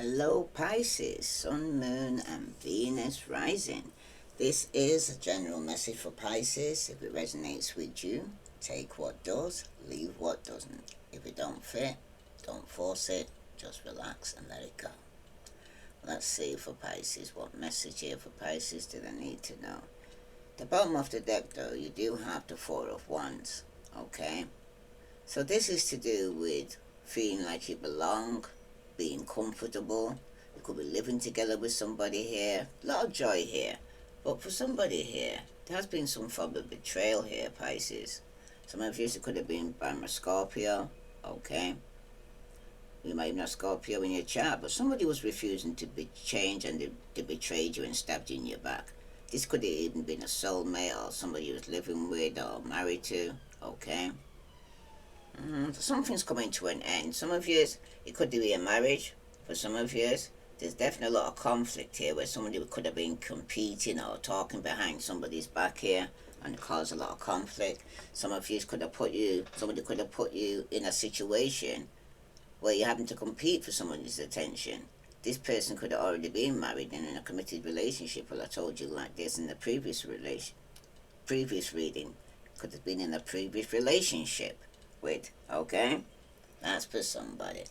Hello Pisces, Sun, Moon and Venus rising. This is a general message for Pisces. If it resonates with you, take what does, leave what doesn't. If it don't fit, don't force it, just relax and let it go. Let's see for Pisces, what message here for Pisces do they need to know? The bottom of the deck though, you do have the Four of Wands, okay? So this is to do with feeling like you belong, being comfortable. You could be living together with somebody here. A lot of joy here. But for somebody here, there has been some form of betrayal here, Pisces. Some of you, it could have been by a Scorpio, okay? You might even have Scorpio in your chart, but somebody was refusing to be changed and they betrayed you and stabbed you in your back. This could have even been a soulmate or somebody you was living with or married to, okay? Something's coming to an end. Some of you, it could be a marriage. For some of you, there's definitely a lot of conflict here where somebody could have been competing or talking behind somebody's back here and cause a lot of conflict. Some of you could have somebody could have put you in a situation where you're having to compete for somebody's attention. This person could have already been married and in a committed relationship. Well, I told you like this in the previous reading. Could have been in a previous relationship with, okay? That's for somebody.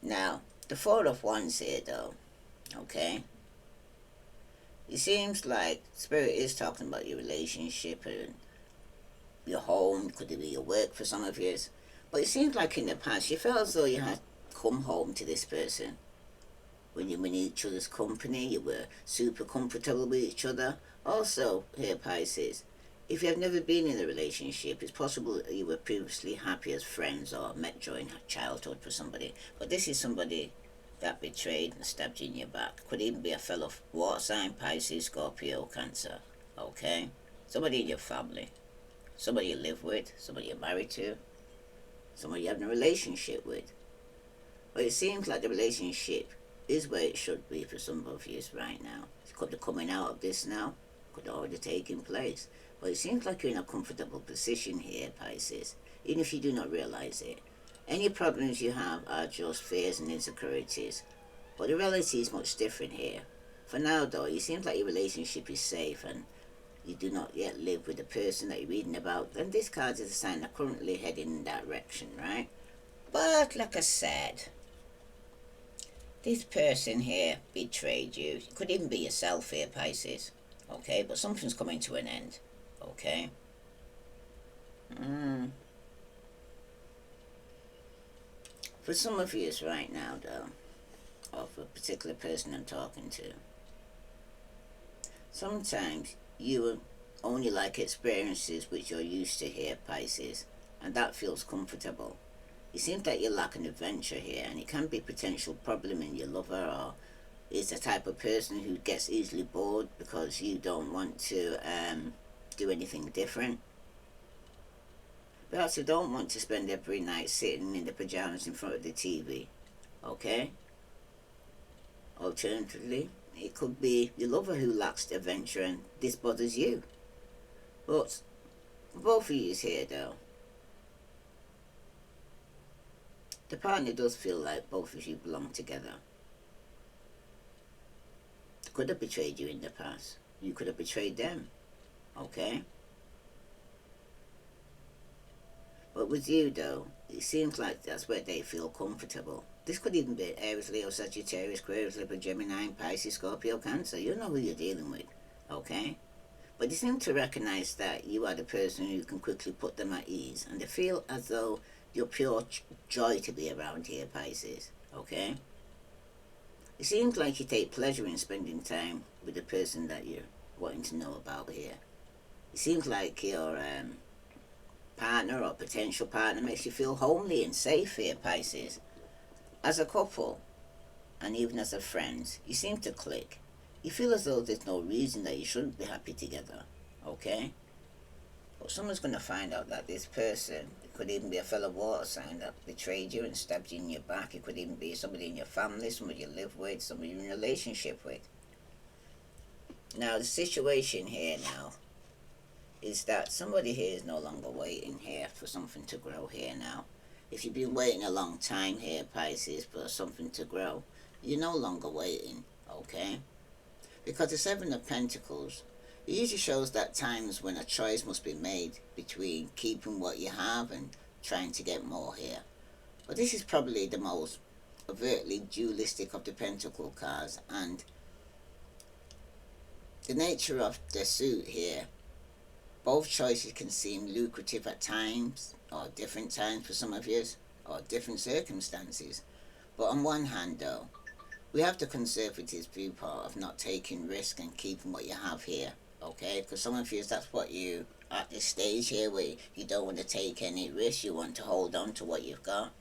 Now, the Four of Wands here though, okay? It seems like Spirit is talking about your relationship and your home, could it be your work for some of you? But it seems like in the past you felt as though you had come home to this person. When you were in each other's company, you were super comfortable with each other. Also, here Pisces, if you have never been in a relationship, it's possible that you were previously happy as friends or met during childhood for somebody. But this is somebody that betrayed and stabbed you in your back. Could even be a fellow water sign, Pisces, Scorpio, Cancer. Okay? Somebody in your family. Somebody you live with. Somebody you're married to. Somebody you have a relationship with. But it seems like the relationship is where it should be for some of you right now. It could be coming out of this now. Could have already taken place. But it seems like you're in a comfortable position here, Pisces, even if you do not realize it. Any problems you have are just fears and insecurities. But the reality is much different here. For now, though, it seems like your relationship is safe and you do not yet live with the person that you're reading about. Then this card is a sign they're currently heading in that direction, right? But like I said, this person here betrayed you. It could even be yourself here, Pisces. Okay, but something's coming to an end. Okay. For some of you right now though, of a particular person I'm talking to, sometimes you only like experiences which you're used to here, Pisces, and that feels comfortable. It seems like you lack an adventure here, and it can be a potential problem in your lover, or is the type of person who gets easily bored because you don't want to do anything different. Perhaps you don't want to spend every night sitting in the pajamas in front of the TV, okay? Alternatively, it could be your lover who lacks adventure and this bothers you. But both of you is here though. The partner does feel like both of you belong together. They could have betrayed you in the past. You could have betrayed them, okay? But with you though, it seems like that's where they feel comfortable. This could even be Aries, Leo, Sagittarius, Aquarius, Libra, Gemini, Pisces, Scorpio, Cancer. You know who you're dealing with, okay? But they seem to recognize that you are the person who can quickly put them at ease, and they feel as though you're pure joy to be around here, Pisces, okay? It seems like you take pleasure in spending time with the person that you're wanting to know about here. It seems like your partner or potential partner makes you feel homely and safe here, Pisces. As a couple, and even as a friend, you seem to click. You feel as though there's no reason that you shouldn't be happy together, okay? But someone's going to find out that this person, it could even be a fellow water sign that betrayed you and stabbed you in your back. It could even be somebody in your family, somebody you live with, somebody you're in a relationship with. Now, the situation here now is that somebody here is no longer waiting here for something to grow here now. If you've been waiting a long time here, Pisces, for something to grow, You're no longer waiting, okay? Because the Seven of Pentacles, it usually shows that times when a choice must be made between keeping what you have and trying to get more here. But this is probably the most overtly dualistic of the Pentacle cards, and the nature of the suit here, both choices can seem lucrative at times, or different times for some of you, or different circumstances. But on one hand though, we have the conservative viewpoint of not taking risk and keeping what you have here, okay? Because some of you, that's what you, at this stage here where you don't want to take any risk, you want to hold on to what you've got.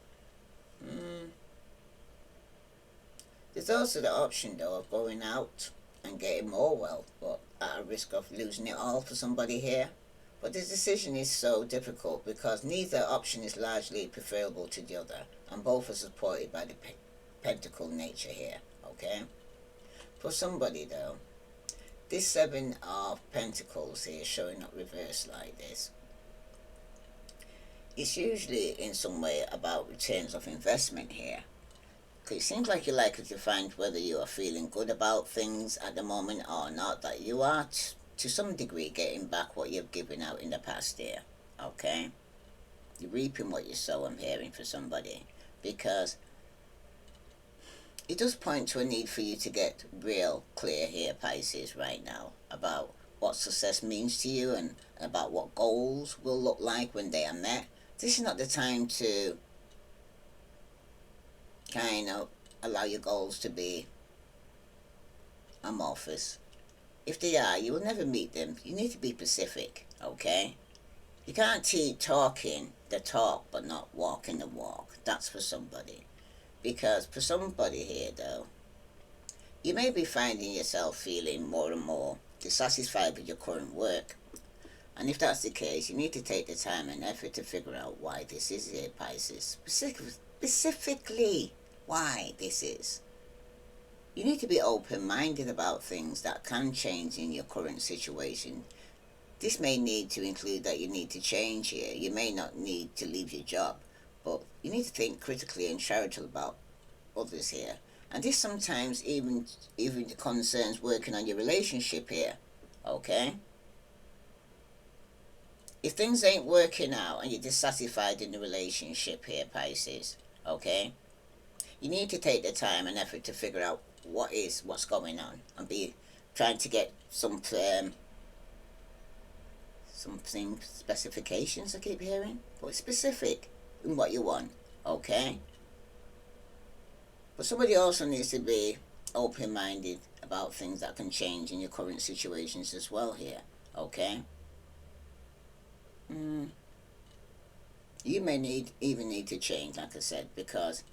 There's also the option though of going out and getting more wealth, but at a risk of losing it all for somebody here. But this decision is so difficult because neither option is largely preferable to the other, and both are supported by the pentacle nature here, okay? For somebody though, this Seven of Pentacles here showing up reversed like this, it's usually in some way about returns of investment here. It seems like you're likely to find whether you are feeling good about things at the moment or not, that you are to some degree getting back what you've given out in the past year, okay? You're reaping what you sow, I'm hearing for somebody, because it does point to a need for you to get real clear here, Pisces, right now, about what success means to you and about what goals will look like when they are met. This is not the time to kind of allow your goals to be amorphous. If they are, you will never meet them. You need to be specific, okay? You can't keep talking the talk but not walking the walk. That's for somebody. Because for somebody here though, you may be finding yourself feeling more and more dissatisfied with your current work. And if that's the case, you need to take the time and effort to figure out why this is here, Pisces. Specifically, why this is. You need to be open-minded about things that can change in your current situation. This may need to include that you need to change here. You may not need to leave your job, but you need to think critically and charitable about others here. And this sometimes even concerns working on your relationship here, okay? If things ain't working out and you're dissatisfied in the relationship here, Pisces, okay, you need to take the time and effort to figure out what's going on and be trying to get something specifications I keep hearing, but specific in what you want, okay? But somebody also needs to be open-minded about things that can change in your current situations as well here, okay? You may even need to change, like I said, because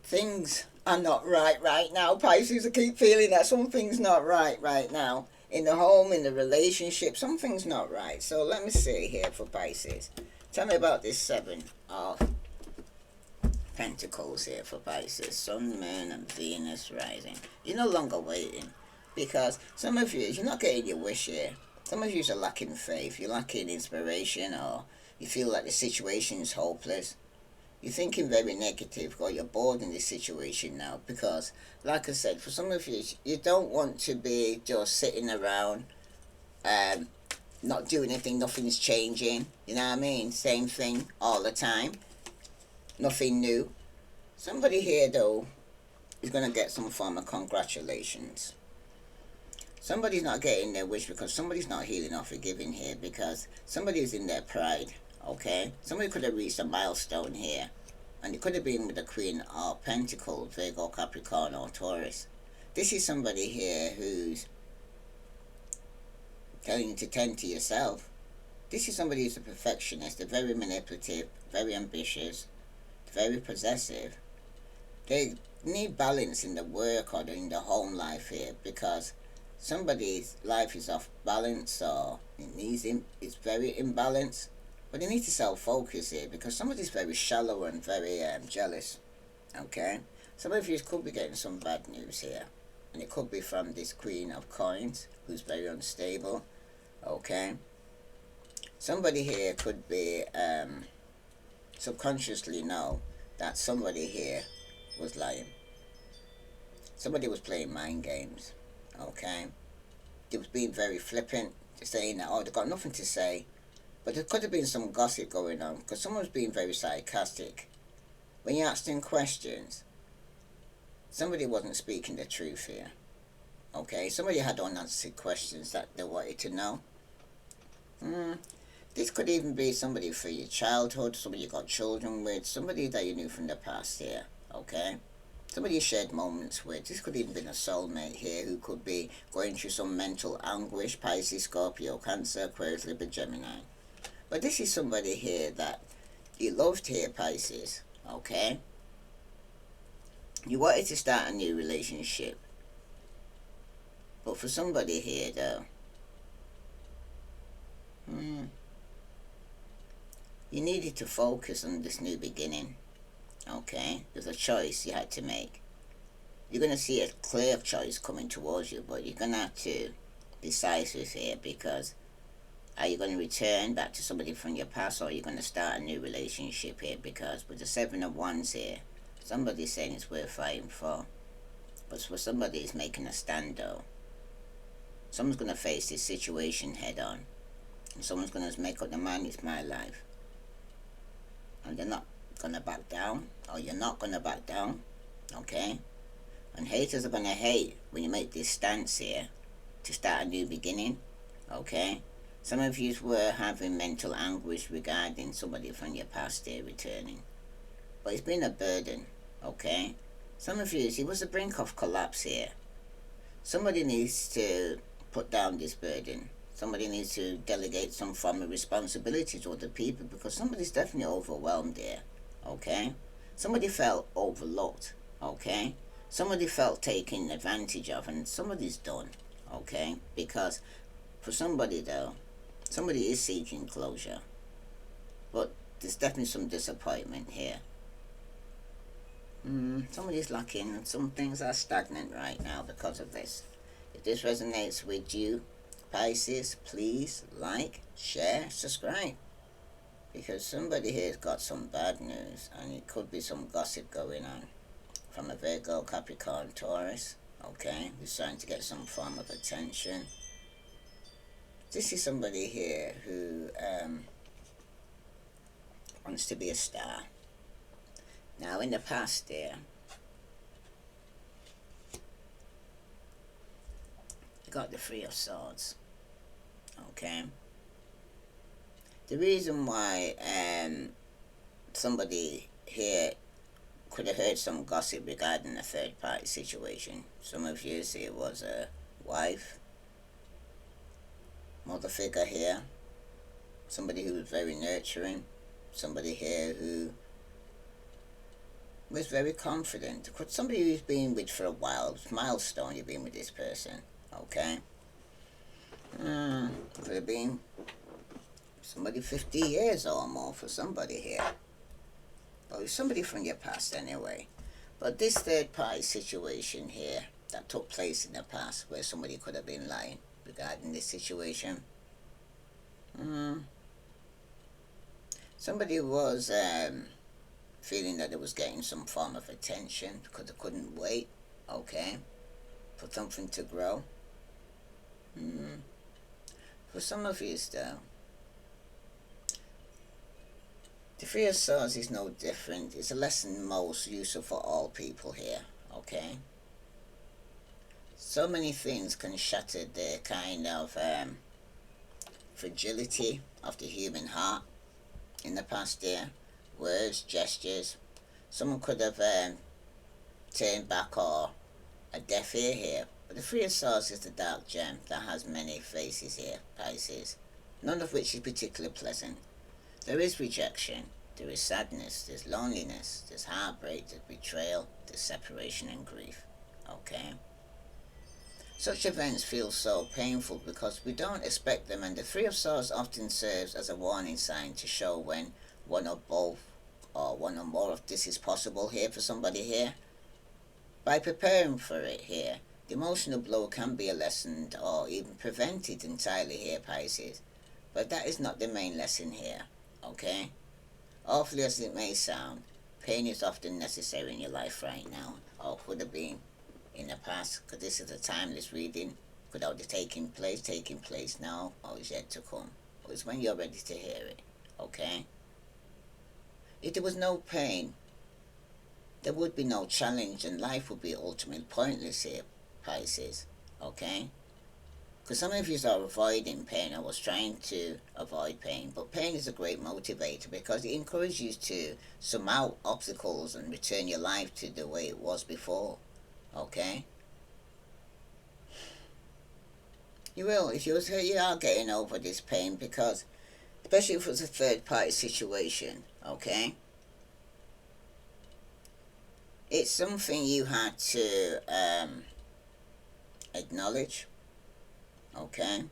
things are not right now, Pisces. I keep feeling that something's not right now. In the home, in the relationship, something's not right. So let me see here for Pisces. Tell me about this Seven of Pentacles here for Pisces. Sun, Moon, and Venus rising. You're no longer waiting. Because some of you, you're not getting your wish here. Some of you are lacking faith. You're lacking inspiration, or you feel like the situation is hopeless. You're thinking very negative, or you're bored in this situation now. Because, like I said, for some of you, you don't want to be just sitting around, not doing anything, nothing's changing. You know what I mean? Same thing all the time. Nothing new. Somebody here, though, is going to get some form of congratulations. Somebody's not getting their wish because somebody's not healing or forgiving here, because somebody is in their pride, okay? Somebody could have reached a milestone here, and it could have been with the Queen of Pentacles, Virgo, Capricorn, or Taurus. This is somebody here who's telling you to tend to yourself. This is somebody who's a perfectionist. They're very manipulative, very ambitious, very possessive. They need balance in the work or in the home life here, because somebody's life is off balance, or it's very imbalanced. But they need to self-focus here, because somebody's very shallow and very jealous, okay? Some of you could be getting some bad news here, and it could be from this Queen of Coins, who's very unstable, okay? Somebody here could be subconsciously know that somebody here was lying, Somebody was playing mind games, okay? They was being very flippant, saying that, oh, they got nothing to say. But there could have been some gossip going on, because someone was being very sarcastic. When you asked them questions, somebody wasn't speaking the truth here, okay? Somebody had unanswered questions that they wanted to know. This could even be somebody from your childhood, somebody you got children with, somebody that you knew from the past here, okay? Somebody you shared moments with. This could even be a soulmate here who could be going through some mental anguish. Pisces, Scorpio, Cancer, Aquarius, Libra, Gemini. But this is somebody here that you loved here, Pisces, okay? You wanted to start a new relationship. But for somebody here, though, you needed to focus on this new beginning, okay? There's a choice you had to make. You're going to see a clear choice coming towards you, but you're going to have to be decisive here, because are you going to return back to somebody from your past, or are you going to start a new relationship here? Because with the Seven of Wands here, somebody's saying it's worth fighting for. But for somebody who's making a stand, though, someone's going to face this situation head on. And someone's going to make up their mind, it's my life. And they're not going to back down, or you're not going to back down, okay? And haters are going to hate when you make this stance here to start a new beginning, okay? Some of you were having mental anguish regarding somebody from your past here returning. But it's been a burden, okay? Some of you, it was the brink of collapse here. Somebody needs to put down this burden. Somebody needs to delegate some form of responsibility to other people, because somebody's definitely overwhelmed here, okay? Somebody felt overlooked, okay? Somebody felt taken advantage of, and somebody's done, okay? Because for somebody, though, somebody is seeking closure. But there's definitely some disappointment here. Somebody's lacking, and some things are stagnant right now because of this. If this resonates with you, Pisces, please like, share, subscribe. Because somebody here's got some bad news, and it could be some gossip going on from a Virgo, Capricorn, Taurus, okay? Who's trying to get some form of attention. This is somebody here who wants to be a star. Now, in the past there, you got the Three of Swords, okay? The reason why somebody here could have heard some gossip regarding a third party situation. Some of you see it was a wife, mother figure here, somebody who was very nurturing, somebody here who was very confident. Somebody who's been with for a while, it's a milestone you've been with this person, okay? Could have been somebody 50 years or more for somebody here. Well, it's somebody from your past anyway. But this third party situation here that took place in the past, where somebody could have been lying regarding this situation. Somebody was feeling that it was getting some form of attention because they couldn't wait, okay, for something to grow. For some of you, though, the Three of Swords is no different. It's a lesson most useful for all people here, okay? So many things can shatter the kind of fragility of the human heart in the past year. Words, gestures. Someone could have turned back or a deaf ear here. But the Three of Swords is the dark gem that has many faces here, Pisces. None of which is particularly pleasant. There is rejection, there is sadness, there's loneliness, there's heartbreak, there's betrayal, there's separation and grief, okay? Such events feel so painful because we don't expect them, and the Three of Swords often serves as a warning sign to show when one or both or one or more of this is possible here for somebody here. By preparing for it here, the emotional blow can be lessened or even prevented entirely here, Pisces. But that is not the main lesson here, okay? Awfully as it may sound, pain is often necessary in your life right now, or could have been in the past, because this is a timeless reading. Could already taking place now, or is yet to come. Or it's when you're ready to hear it, okay? If there was no pain, there would be no challenge, and life would be ultimately pointless here, Pisces, okay? Because some of you are avoiding pain. I was trying to avoid pain, but pain is a great motivator because it encourages you to surmount obstacles and return your life to the way it was before, okay? You will, if you are getting over this pain, because especially if it's a third party situation, okay? It's something you had to acknowledge, okay?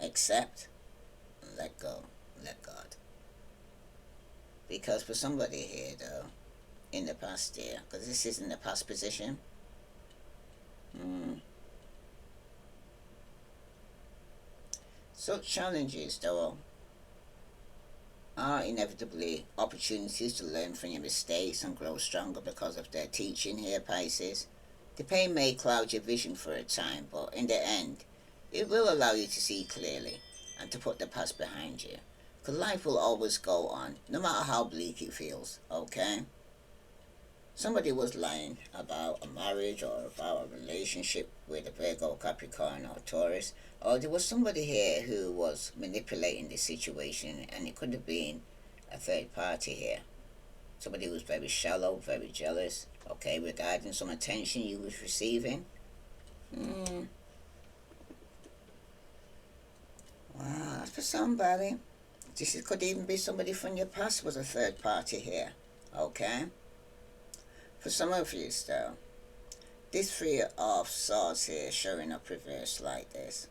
Accept, and let go, let God. Because for somebody here, though, in the past year, because this is in the past position, such challenges, though, are inevitably opportunities to learn from your mistakes and grow stronger because of their teaching here, Pisces. The pain may cloud your vision for a time, but in the end, it will allow you to see clearly and to put the past behind you. Because life will always go on, no matter how bleak it feels, okay? Somebody was lying about a marriage or about a relationship with a Virgo, Capricorn, or Taurus, or there was somebody here who was manipulating the situation, and it could have been a third party here. Somebody who was very shallow, very jealous, okay, regarding some attention you was receiving. Wow, that's for somebody. Could even be somebody from your past was a third party here, okay? For some of you, though, this Three of Swords here showing up reversed like this.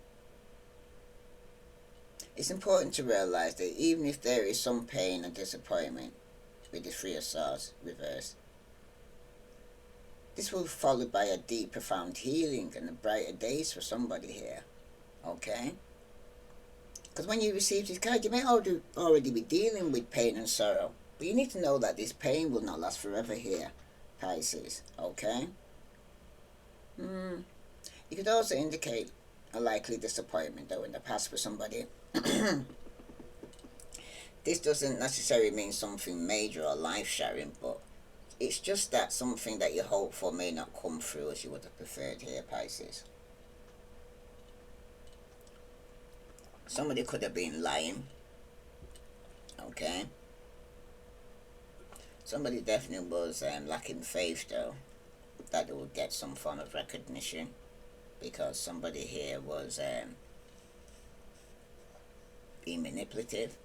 It's important to realize that even if there is some pain and disappointment with the Three of Swords reversed, this will be followed by a deep, profound healing and a brighter days for somebody here, okay? Because when you receive this card, you may already be dealing with pain and sorrow, but you need to know that this pain will not last forever here, Pisces, okay? It could also indicate a likely disappointment, though, in the past for somebody. This doesn't necessarily mean something major or life-shattering, but it's just that something that you hope for may not come through as you would have preferred here, Pisces. Somebody could have been lying, okay? Somebody definitely was lacking faith, though, that they would get some form of recognition, because somebody here was being manipulative,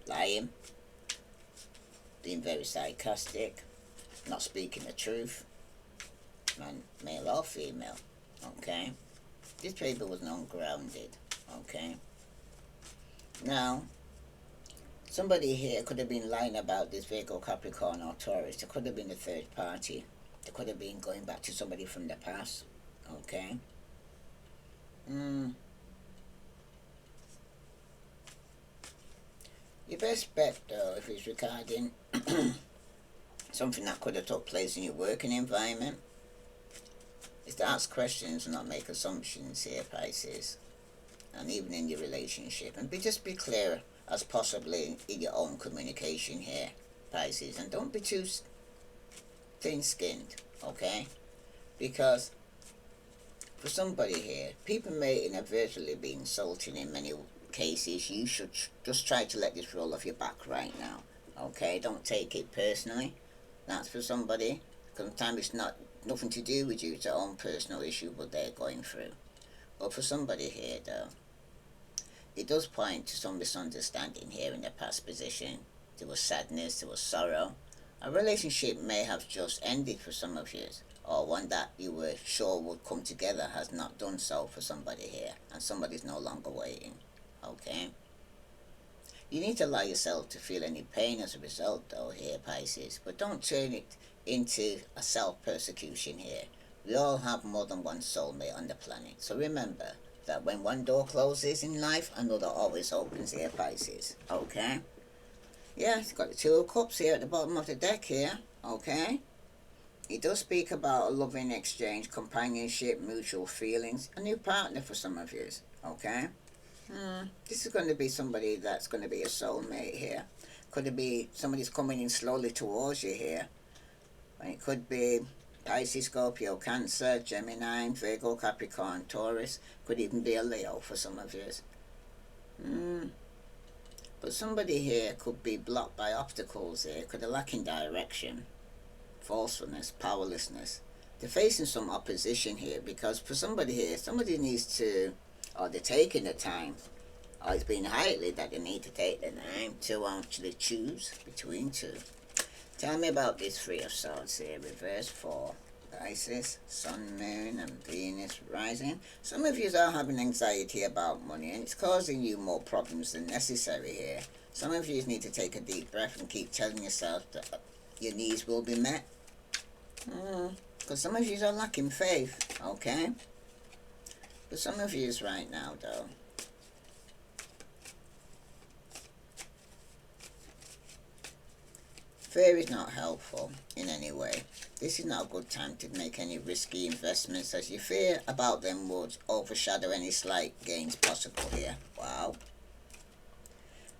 lying, being very sarcastic, not speaking the truth, man, male or female, okay? This paper was ungrounded, okay? Now, somebody here could have been lying about this Virgo, Capricorn, or Taurus. There could have been a third party. There could have been going back to somebody from the past, okay? Your best bet, though, if it's regarding something that could have took place in your working environment, is to ask questions and not make assumptions here, Pisces. And even in your relationship. And just be clear as possibly in your own communication here, Pisces. And don't be too thin-skinned, okay? Because for somebody here, people may inadvertently be insulting in many cases. You should just try to let this roll off your back right now, okay? Don't take it personally. That's for somebody. Sometimes it's nothing to do with you. It's their own personal issue what they're going through. But for somebody here, though, it does point to some misunderstanding here in the past position. There was sadness, there was sorrow. A relationship may have just ended for some of you, or one that you were sure would come together has not done so for somebody here, and somebody's no longer waiting, okay? You need to allow yourself to feel any pain as a result, though, here, Pisces, but don't turn it into a self-persecution here. We all have more than one soulmate on the planet, so remember that when one door closes in life, another always opens here, Pisces, okay? Yeah, it's got the Two of Cups here at the bottom of the deck here, okay? It does speak about a loving exchange, companionship, mutual feelings, a new partner for some of you. Okay? This is going to be somebody that's going to be a soulmate here. Could it be somebody's coming in slowly towards you here? And it could be Pisces, Scorpio, Cancer, Gemini, Virgo, Capricorn, Taurus. Could even be a Leo for some of you. But somebody here could be blocked by obstacles here. Could be lacking direction, forcefulness, powerlessness. They're facing some opposition here because for somebody here, somebody needs to, or they're taking the time, or it's been highly that they need to take the time to actually choose between two. Tell me about this Three of Swords here, reverse for Pisces, Sun, Moon, and Venus rising. Some of you are having anxiety about money, and it's causing you more problems than necessary here. Some of you need to take a deep breath and keep telling yourself that your needs will be met. Because some of you are lacking faith, okay? But some of you right now, though, fear is not helpful in any way. This is not a good time to make any risky investments, as your fear about them would overshadow any slight gains possible here. Wow.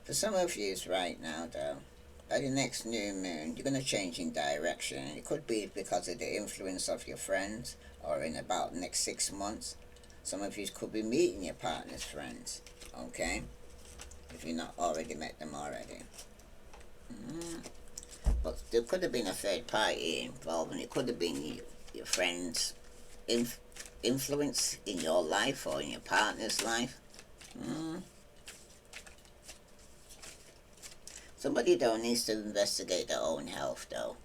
For some of you right now, though, by the next new moon, you're going to change in direction. It could be because of the influence of your friends, or in about the next 6 months. Some of you could be meeting your partner's friends, okay? If you've not already met them already. But there could have been a third party involved, and it could have been your friend's influence in your life or in your partner's life. Somebody though needs to investigate their own health though,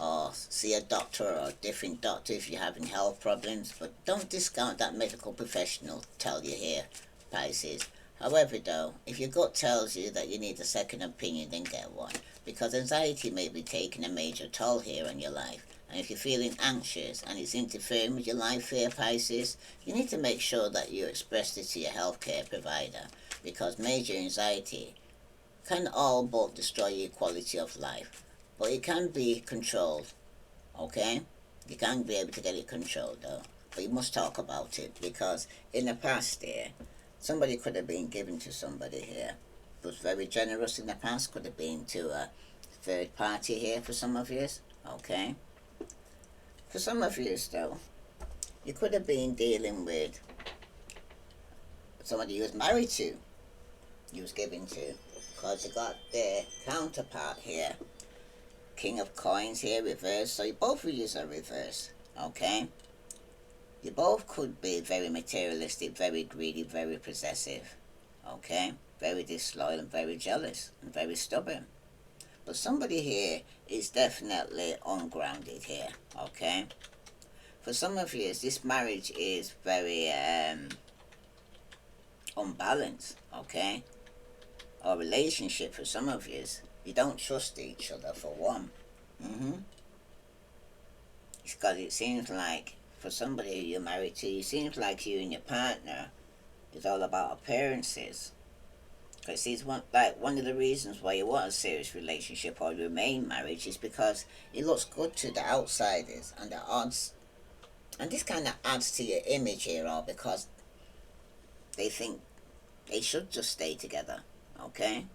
or see a doctor or a different doctor if you're having health problems, but don't discount that medical professional tell you here, Pisces. However though, if your gut tells you that you need a second opinion, then get one, because anxiety may be taking a major toll here on your life. And if you're feeling anxious and it's interfering with your life here, Pisces, you need to make sure that you express this to your healthcare provider, because major anxiety can all but destroy your quality of life. But it can be controlled, okay? You can be able to get it controlled though. But you must talk about it, because in the past here, somebody could have been given to somebody here. Was very generous in the past, could have been to a third party here for some of you, okay? For some of you though, you could have been dealing with somebody you was married to, you was given to, because you got their counterpart here. King of Coins here, reversed. So both of you are reversed, okay? You both could be very materialistic, very greedy, very possessive, okay? Very disloyal and very jealous and very stubborn. But somebody here is definitely ungrounded here, okay? For some of you, this marriage is very unbalanced, okay? Or relationship for some of you, you don't trust each other for one. It's because it seems like for somebody you're married to, it seems like you and your partner is all about appearances. Because it's one of the reasons why you want a serious relationship or remain marriage is because it looks good to the outsiders and the odds. And this kind of adds to your image here, all because they think they should just stay together, okay?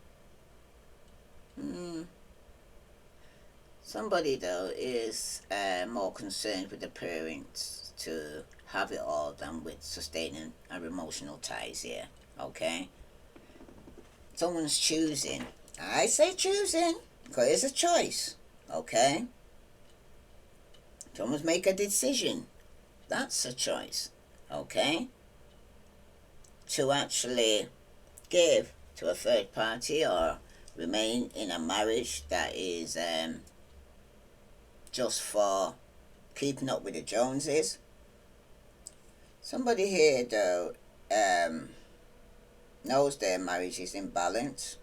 Somebody though is more concerned with the parents to have it all than with sustaining our emotional ties here, okay? Someone's choosing. I say choosing, because it's a choice, okay? Someone's make a decision. That's a choice, okay? To actually give to a third party or remain in a marriage that is just for keeping up with the Joneses. Somebody here though knows their marriage is imbalanced,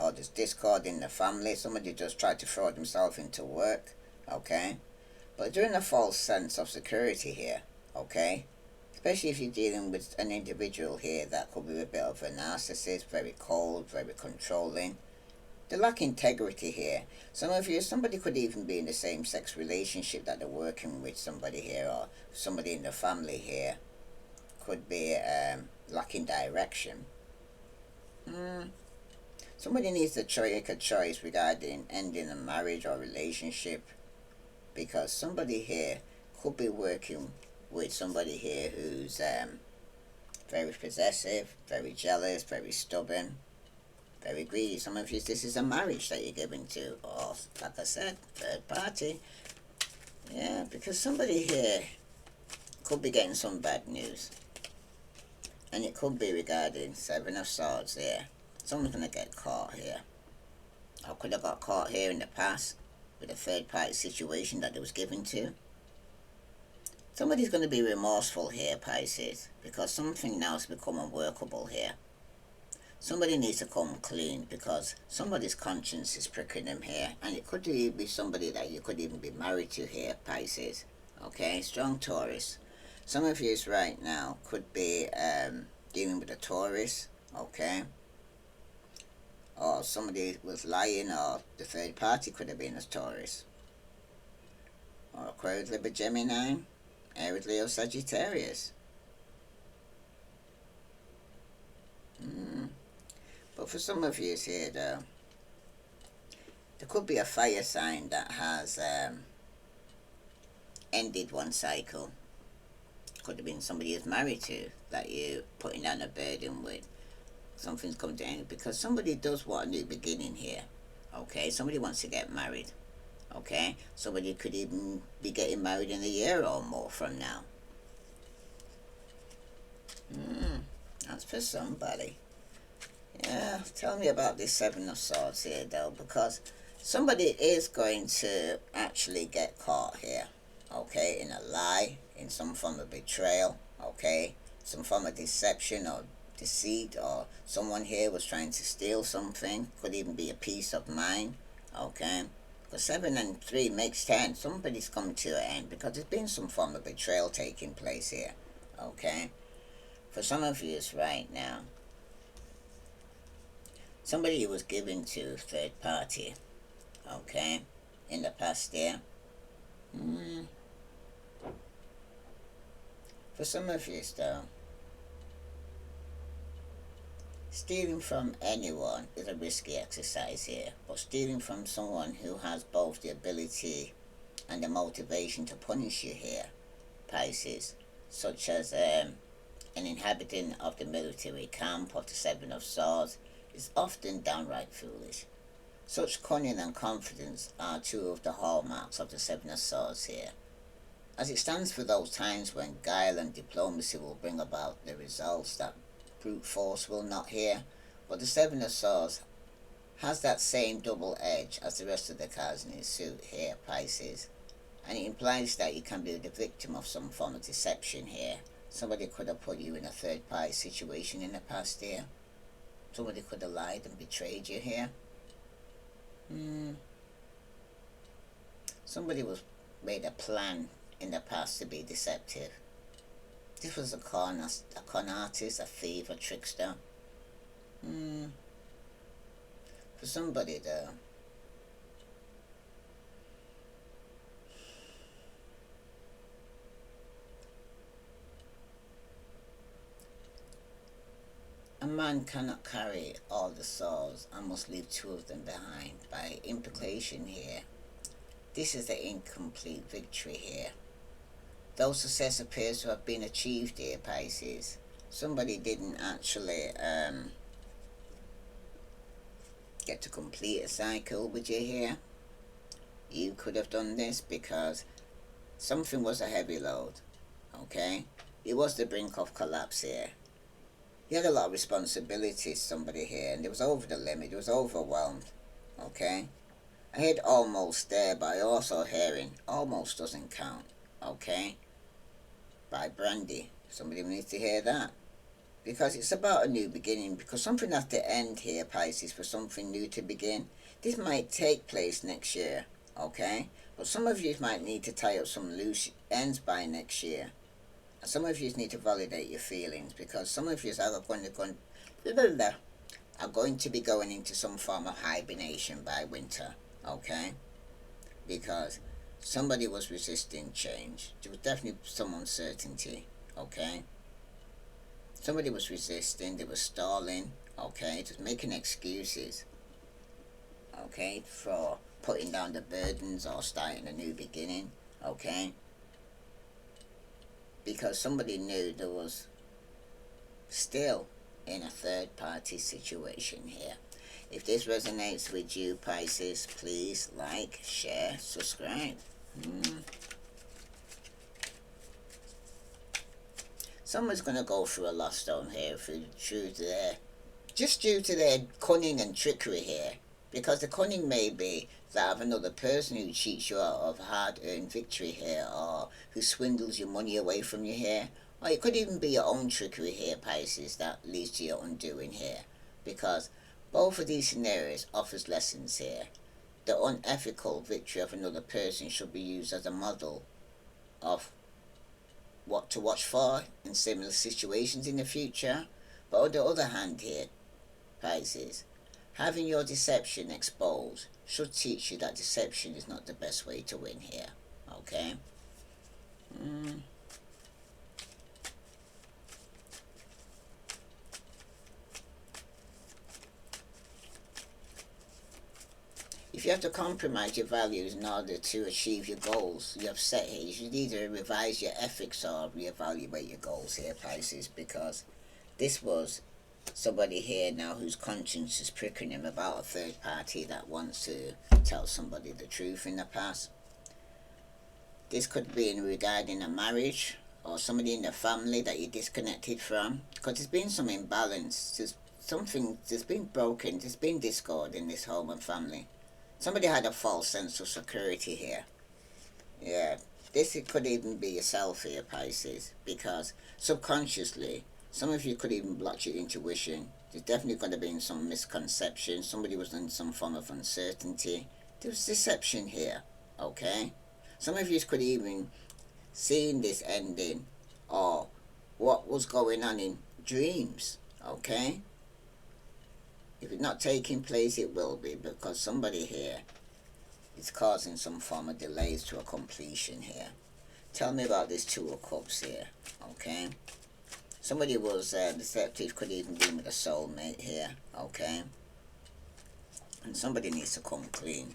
or there's discord in the family. Somebody just tried to throw themselves into work, okay? But during a false sense of security here, okay? Especially if you're dealing with an individual here that could be a bit of a narcissist, very cold, very controlling. They lack integrity here. Some of you, somebody could even be in the same-sex relationship that they're working with somebody here, or somebody in the family here could be lacking direction. Somebody needs to make a choice regarding ending a marriage or relationship, because somebody here could be working with somebody here who's very possessive, very jealous, very stubborn, very greedy. Some of you, this is a marriage that you're giving to, or like I said, third party. Yeah, because somebody here could be getting some bad news, and it could be regarding Seven of Swords here. Someone's going to get caught here, or could have got caught here in the past with a third party situation that they was given to. Somebody's going to be remorseful here, Pisces, because something now has become unworkable here. Somebody needs to come clean because somebody's conscience is pricking them here, and it could even be somebody that you could even be married to here, Pisces. Okay, strong Taurus. Some of you right now could be dealing with a Taurus, okay? Or somebody was lying, or the third party could have been a Taurus. Or Aquarius, Libra, Gemini, Aries, Leo, Sagittarius. But for some of you here, though, there could be a fire sign that has ended one cycle. Could have been somebody you're married to that you're putting down a burden with. Something's come to end because somebody does want a new beginning here. Okay, somebody wants to get married. Okay, somebody could even be getting married in a year or more from now. That's for somebody. Yeah, tell me about this Seven of Swords here, though, because somebody is going to actually get caught here, okay, in a lie, in some form of betrayal, okay, some form of deception or deceit, or someone here was trying to steal something, could even be a peace of mind, okay, because 7 and 3 makes 10, somebody's come to an end because there's been some form of betrayal taking place here, okay, for some of you right now. Somebody was given to third party, okay, in the past year. For some of you, though, stealing from anyone is a risky exercise here, but stealing from someone who has both the ability and the motivation to punish you here, Pisces, such as an inhabitant of the military camp of the Seven of Swords, is often downright foolish. Such cunning and confidence are two of the hallmarks of the Seven of Swords here, as it stands for those times when guile and diplomacy will bring about the results that brute force will not here. But the Seven of Swords has that same double edge as the rest of the cards in his suit here, Pisces, and it implies that you can be the victim of some form of deception here. Somebody could have put you in a third party situation in the past year. Somebody could have lied and betrayed you here. Somebody made a plan in the past to be deceptive. This was a con artist, a thief, a trickster. For somebody, though, a man cannot carry all the swords and must leave 2 of them behind. By implication here, this is the incomplete victory here. Though success appears to have been achieved here, Pisces, somebody didn't actually get to complete a cycle with you here. You could have done this because something was a heavy load, okay? It was the brink of collapse here. You had a lot of responsibilities, somebody here, and it was over the limit, it was overwhelmed, okay? I heard almost there, but I also hearing almost doesn't count, okay? By Brandy. Somebody needs to hear that. Because it's about a new beginning, because something has to end here, Pisces, for something new to begin. This might take place next year, okay? But some of you might need to tie up some loose ends by next year. Some of you need to validate your feelings, because some of you are going to are going to be going into some form of hibernation by winter, okay? Because somebody was resisting change. There was definitely some uncertainty, okay? Somebody was resisting, they were stalling, okay? Just making excuses, okay, for putting down the burdens or starting a new beginning, okay? Because somebody knew there was still in a third party situation here. If this resonates with you, Pisces, please like, share, subscribe. Someone's going to go through a lost stone here just due to their cunning and trickery here. Because the cunning may be that of another person who cheats you out of hard-earned victory here, or who swindles your money away from you here. Or it could even be your own trickery here, Pisces, that leads to your undoing here. Because both of these scenarios offers lessons here. The unethical victory of another person should be used as a model of what to watch for in similar situations in the future. But on the other hand here, Pisces, having your deception exposed should teach you that deception is not the best way to win here, okay? If you have to compromise your values in order to achieve your goals you have set here, you should either revise your ethics or reevaluate your goals here, Pisces, because this was somebody here now whose conscience is pricking him about a third party that wants to tell somebody the truth in the past. This could be in regarding a marriage or somebody in the family that you're disconnected from, because there's been some imbalance. There's been broken, there's been discord in this home and family. Somebody had a false sense of security here. Yeah, this could even be yourself here, Pisces, because subconsciously, some of you could even block your intuition. There's definitely going to be some misconception. Somebody was in some form of uncertainty. There was deception here, okay? Some of you could even seen this ending or what was going on in dreams, okay? If it's not taking place, it will be, because somebody here is causing some form of delays to a completion here. Tell me about this Two of Cups here, okay? Somebody was deceptive, could even be with a soulmate here, okay? And somebody needs to come clean.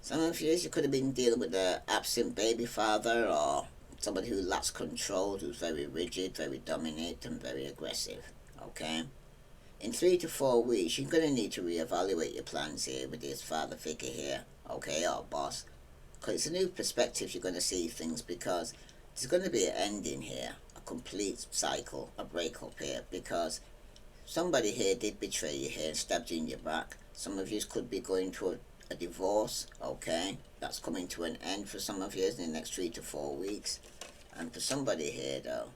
Some of you could have been dealing with an absent baby father, or somebody who lacks control, who's very rigid, very dominant, and very aggressive, okay? In 3 to 4 weeks, you're going to need to reevaluate your plans here with this father figure here, okay, or boss. Because it's a new perspective you're going to see things, because there's going to be an ending here, a complete cycle, a breakup here, because somebody here did betray you here and stabbed you in your back. Some of you could be going through a divorce, okay? That's coming to an end for some of you in the next 3 to 4 weeks. And for somebody here, though,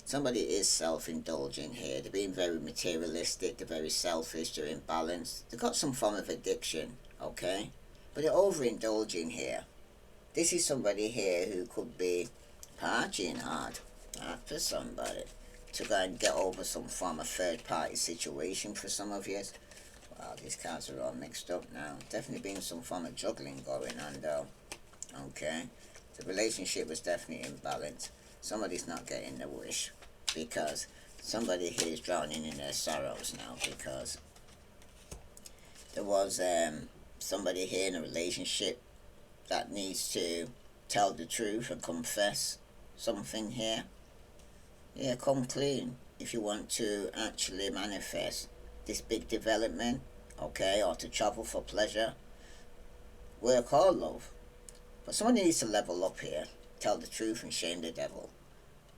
somebody is self-indulging here. They're being very materialistic, they're very selfish, they're imbalanced. They've got some form of addiction, okay? But they're overindulging here. This is somebody here who could be partying hard for somebody to go and get over some form of third-party situation for some of you. Wow, these cards are all mixed up now. Definitely been some form of juggling going on, though. Okay? The relationship was definitely imbalanced. Somebody's not getting the wish, because somebody here is drowning in their sorrows now, because there was somebody here in a relationship that needs to tell the truth and confess something here. Yeah, come clean if you want to actually manifest this big development, okay, or to travel for pleasure. Work hard, love. But somebody needs to level up here, tell the truth and shame the devil,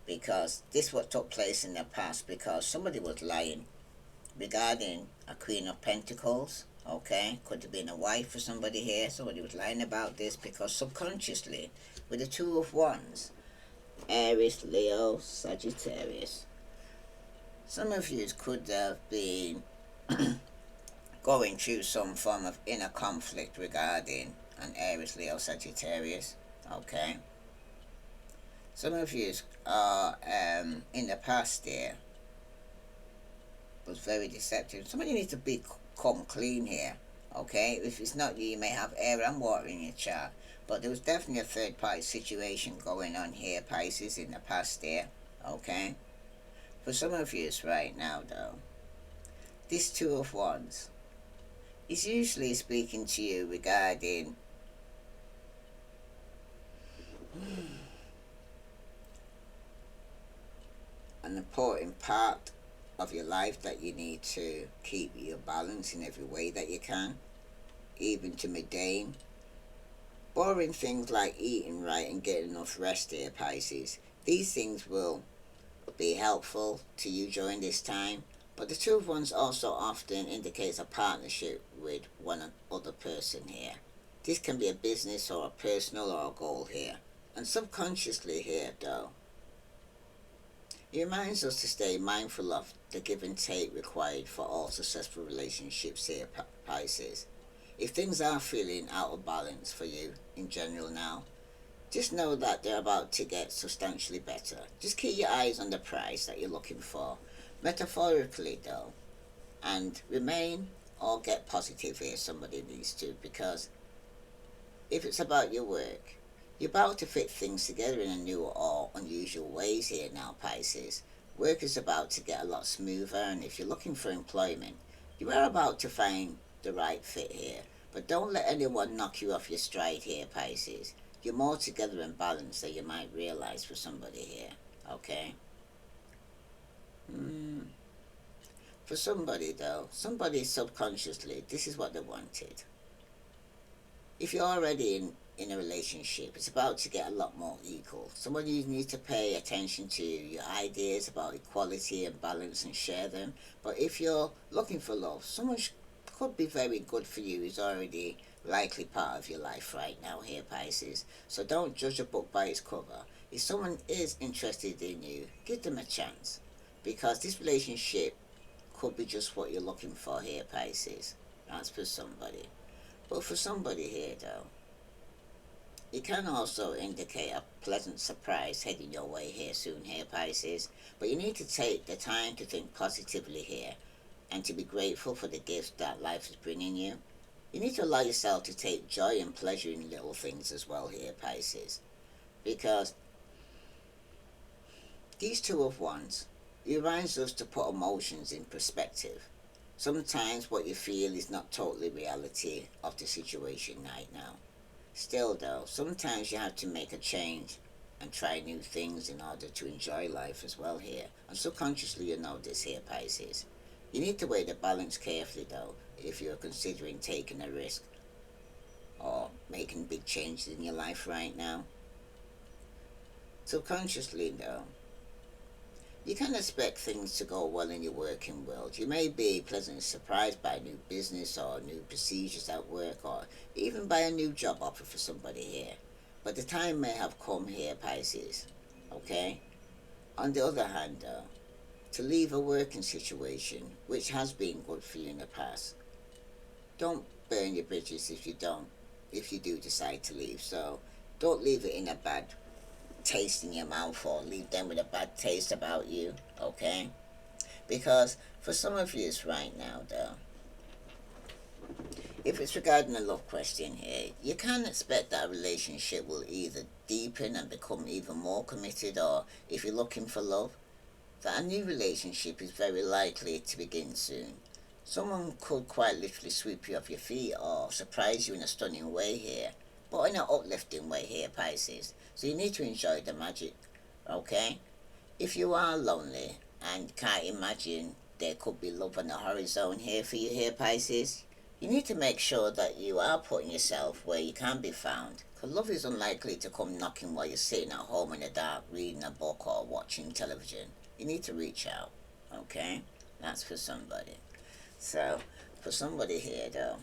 because this what took place in the past, because somebody was lying regarding a Queen of Pentacles, okay? Could have been a wife for somebody here. Somebody was lying about this, because subconsciously, with the Two of Wands, Aries, Leo, Sagittarius, some of you could have been going through some form of inner conflict regarding an Aries, Leo, Sagittarius, okay? Some of you are in the past here was very deceptive. Somebody needs to come clean here, okay? If it's not you, you may have air and water in your chart. But there was definitely a third party situation going on here, Pisces, in the past year, okay? For some of you right now, though, this Two of Wands is usually speaking to you regarding an important part of your life that you need to keep your balance in every way that you can, even to maintain. Boring things like eating right and getting enough rest here, Pisces. These things will be helpful to you during this time. But the Two of Wands also often indicates a partnership with one other person here. This can be a business or a personal or a goal here. And subconsciously here, though, it reminds us to stay mindful of the give and take required for all successful relationships here, Pisces. If things are feeling out of balance for you in general now, just know that they're about to get substantially better. Just keep your eyes on the prize that you're looking for, metaphorically though, and remain or get positive here, somebody needs to, because if it's about your work, you're about to fit things together in a new or unusual ways here now, Pisces. Work is about to get a lot smoother, and if you're looking for employment, you are about to find the right fit here. But don't let anyone knock you off your stride here, Pisces. You're more together and balanced than you might realize for somebody here, okay? For somebody though, somebody subconsciously, this is what they wanted. If you're already in a relationship, it's about to get a lot more equal. Somebody needs to pay attention to your ideas about equality and balance and share them. But if you're looking for love, someone could be very good for you is already likely part of your life right now here, Pisces. So don't judge a book by its cover. If someone is interested in you, give them a chance, because this relationship could be just what you're looking for here, Pisces. That's for somebody. But for somebody here though, it can also indicate a pleasant surprise heading your way here soon here, Pisces. But you need to take the time to think positively here and to be grateful for the gifts that life is bringing you. You need to allow yourself to take joy and pleasure in little things as well here, Pisces. Because these Two of Wands, it reminds us to put emotions in perspective. Sometimes what you feel is not totally reality of the situation right now. Still though, sometimes you have to make a change and try new things in order to enjoy life as well here. And subconsciously you know this here, Pisces. You need to weigh the balance carefully though, if you're considering taking a risk or making big changes in your life right now. Subconsciously though, you can expect things to go well in your working world. You may be pleasantly surprised by a new business or new procedures at work, or even by a new job offer for somebody here. But the time may have come here, Pisces, okay? On the other hand though, to leave a working situation which has been good for you in the past, don't burn your bridges if you do decide to leave. So don't leave it in a bad taste in your mouth or leave them with a bad taste about you, okay? Because for some of you right now though, if it's regarding a love question here, you can expect that a relationship will either deepen and become even more committed, or if you're looking for love, that a new relationship is very likely to begin soon. Someone could quite literally sweep you off your feet or surprise you in a stunning way here, but in an uplifting way here, Pisces. So you need to enjoy the magic, okay? If you are lonely and can't imagine there could be love on the horizon here for you here, Pisces, you need to make sure that you are putting yourself where you can be found. Because love is unlikely to come knocking while you're sitting at home in the dark reading a book or watching television. You need to reach out, okay? That's for somebody. So, for somebody here though,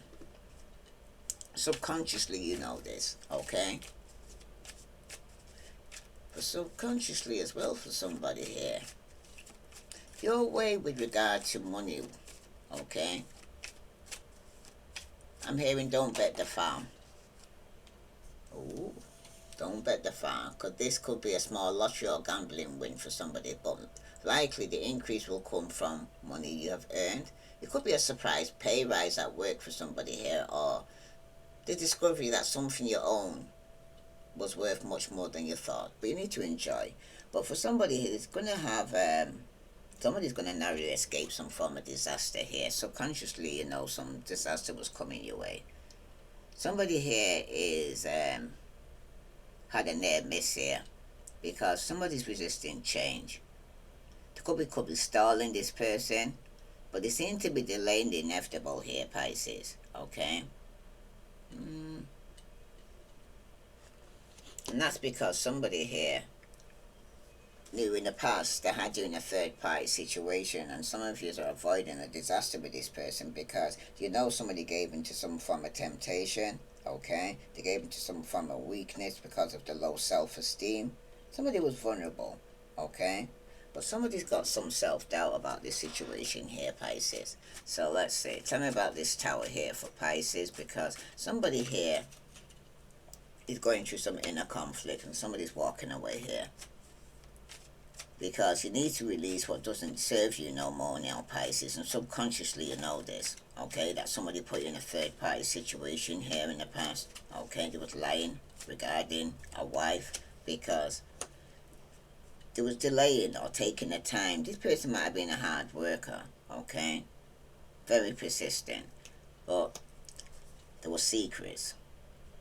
subconsciously you know this, okay? But subconsciously as well for somebody here, your way with regard to money, okay? I'm hearing don't bet the farm. Ooh, Don't bet the farm, because this could be a small lottery or gambling win for somebody, but likely the increase will come from money you have earned. It could be a surprise pay rise at work for somebody here, or the discovery that something you own was worth much more than you thought, but you need to enjoy. But for somebody who's going to have, somebody's going to narrowly escape some form of disaster here. Subconsciously, you know, some disaster was coming your way. Somebody here is had a near miss here because somebody's resisting change. The could be stalling this person, but they seem to be delaying the inevitable here, Pisces. Okay? And that's because somebody here knew in the past they had you in a third party situation, and some of you are avoiding a disaster with this person because you know somebody gave into some form of temptation. Okay, they gave into some form of weakness because of the low self-esteem. Somebody was vulnerable. Okay, but somebody's got some self-doubt about this situation here, Pisces. So let's see, tell me about this tower here for Pisces, because somebody here is going through some inner conflict and somebody's walking away here because you need to release what doesn't serve you no more now, Pisces, and subconsciously you know this. Okay, that somebody put you in a third party situation here in the past. Okay, they was lying regarding a wife because there was delaying or taking the time. This person might have been a hard worker. Okay, very persistent, but there were secrets.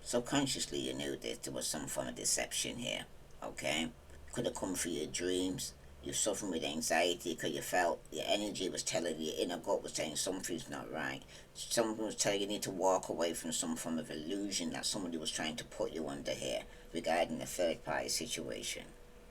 Subconsciously you knew that there was some form of deception here. Okay, could have come through your dreams. You're suffering with anxiety because you felt your energy was telling you, your inner gut was saying something's not right. Someone was telling you need to walk away from some form of illusion that somebody was trying to put you under here regarding the third party situation.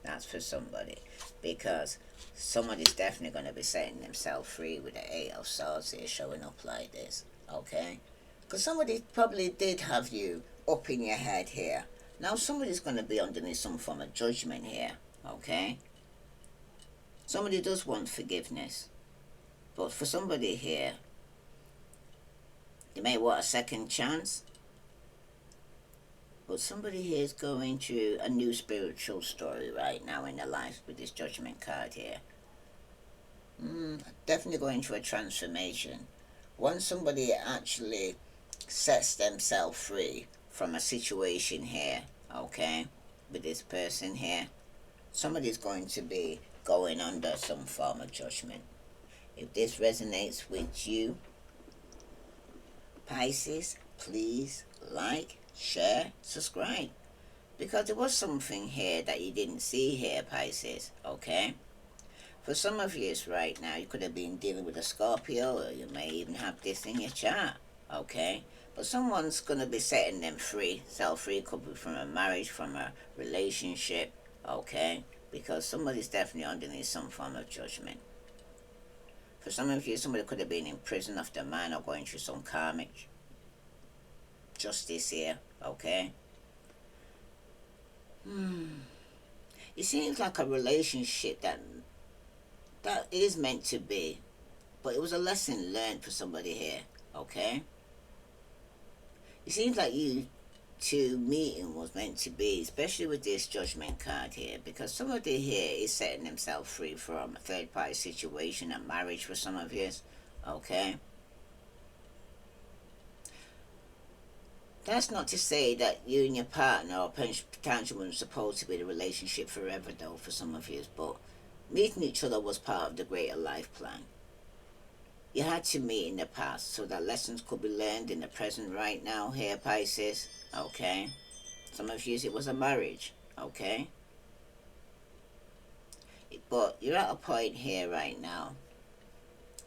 That's for somebody, because somebody's definitely going to be setting themselves free with the Eight of Swords here showing up like this. Okay, because somebody probably did have you up in your head here. Now somebody's going to be underneath some form of judgment here. Okay, somebody does want forgiveness, but for somebody here, they may want a second chance, but somebody here is going through a new spiritual story right now in their life with this judgment card here. Definitely going through a transformation. Once somebody actually sets themselves free from a situation here, okay, with this person here, somebody's going to be going under some form of judgment. If this resonates with you, Pisces, please like, share, subscribe, because there was something here that you didn't see here, Pisces. Okay, for some of you right now, you could have been dealing with a Scorpio, or you may even have this in your chart. Okay, but someone's going to be setting them free. Self-free could be from a marriage, from a relationship. Okay, because somebody's definitely underneath some form of judgment. For some of you, somebody could have been in prison of their mind or going through some karmic justice here. Okay, it seems like a relationship that is meant to be, but it was a lesson learned for somebody here. Okay, it seems like you two meeting was meant to be, especially with this judgment card here, because somebody here is setting themselves free from a third party situation, a marriage for some of you. Okay, that's not to say that you and your partner or potential were supposed to be the relationship forever though for some of you, but meeting each other was part of the greater life plan. You had to meet in the past so that lessons could be learned in the present right now here, Pisces. Okay, some of you it was a marriage. Okay, but you're at a point here right now.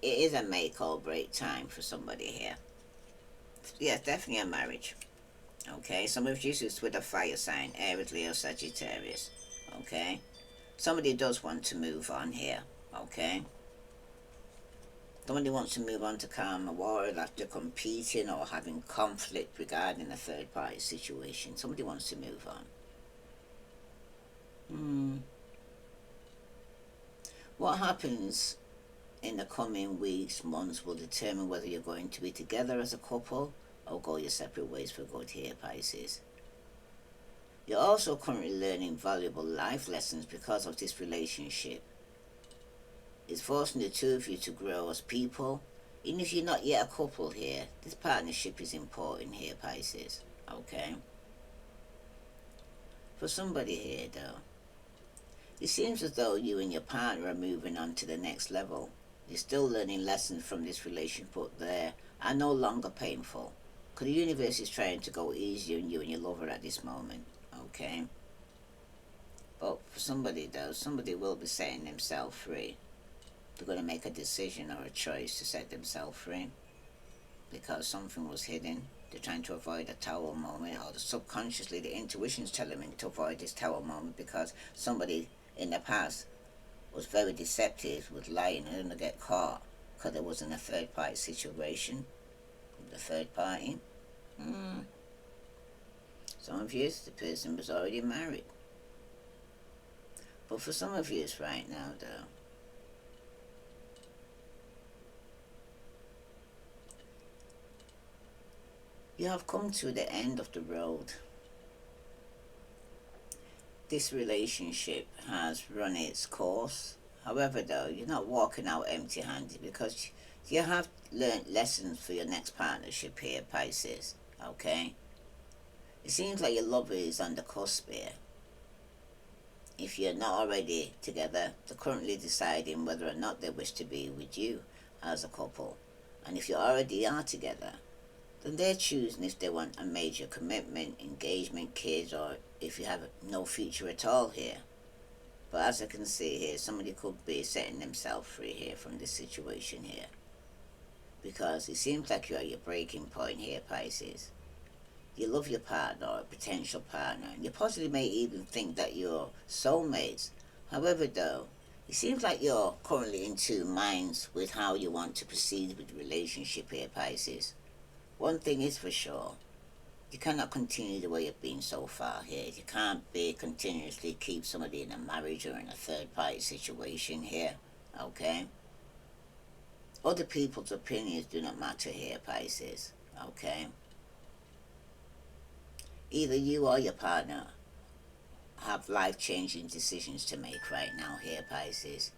It is a make or break time for somebody here. Yeah, definitely a marriage. Okay, some of you is with a fire sign, Aries, Leo, Sagittarius. Okay, somebody does want to move on here. Okay, somebody wants to move on to calmer water after competing or having conflict regarding a third party situation. Somebody wants to move on. What happens in the coming weeks, months will determine whether you're going to be together as a couple or go your separate ways for good here, Pisces. You're also currently learning valuable life lessons because of this relationship. It's forcing the two of you to grow as people. Even if you're not yet a couple here, this partnership is important here, Pisces. Okay? For somebody here, though, it seems as though you and your partner are moving on to the next level. You're still learning lessons from this relationship, but they are no longer painful. Because the universe is trying to go easier on you and your lover at this moment. Okay? But for somebody, though, somebody will be setting themselves free. They're going to make a decision or a choice to set themselves free because something was hidden. They're trying to avoid a tower moment, or subconsciously the intuition's telling them to avoid this tower moment because somebody in the past was very deceptive, was lying, and going to get caught because there wasn't a third party situation. The third party. Some of you, the person was already married. But for some of you right now, though, you have come to the end of the road. This relationship has run its course. However, though, you're not walking out empty-handed because you have learned lessons for your next partnership here, Pisces. Okay? It seems like your lover is on the cusp here. If you're not already together, they're currently deciding whether or not they wish to be with you as a couple. And if you already are together, then they're choosing if they want a major commitment, engagement, kids, or if you have no future at all here. But as I can see here, somebody could be setting themselves free here from this situation here. Because it seems like you're at your breaking point here, Pisces. You love your partner or potential partner, and you possibly may even think that you're soulmates. However, though, it seems like you're currently in two minds with how you want to proceed with the relationship here, Pisces. One thing is for sure, you cannot continue the way you've been so far here. You can't be continuously keep somebody in a marriage or in a third party situation here, okay? Other people's opinions do not matter here, Pisces, okay? Either you or your partner have life-changing decisions to make right now here, Pisces,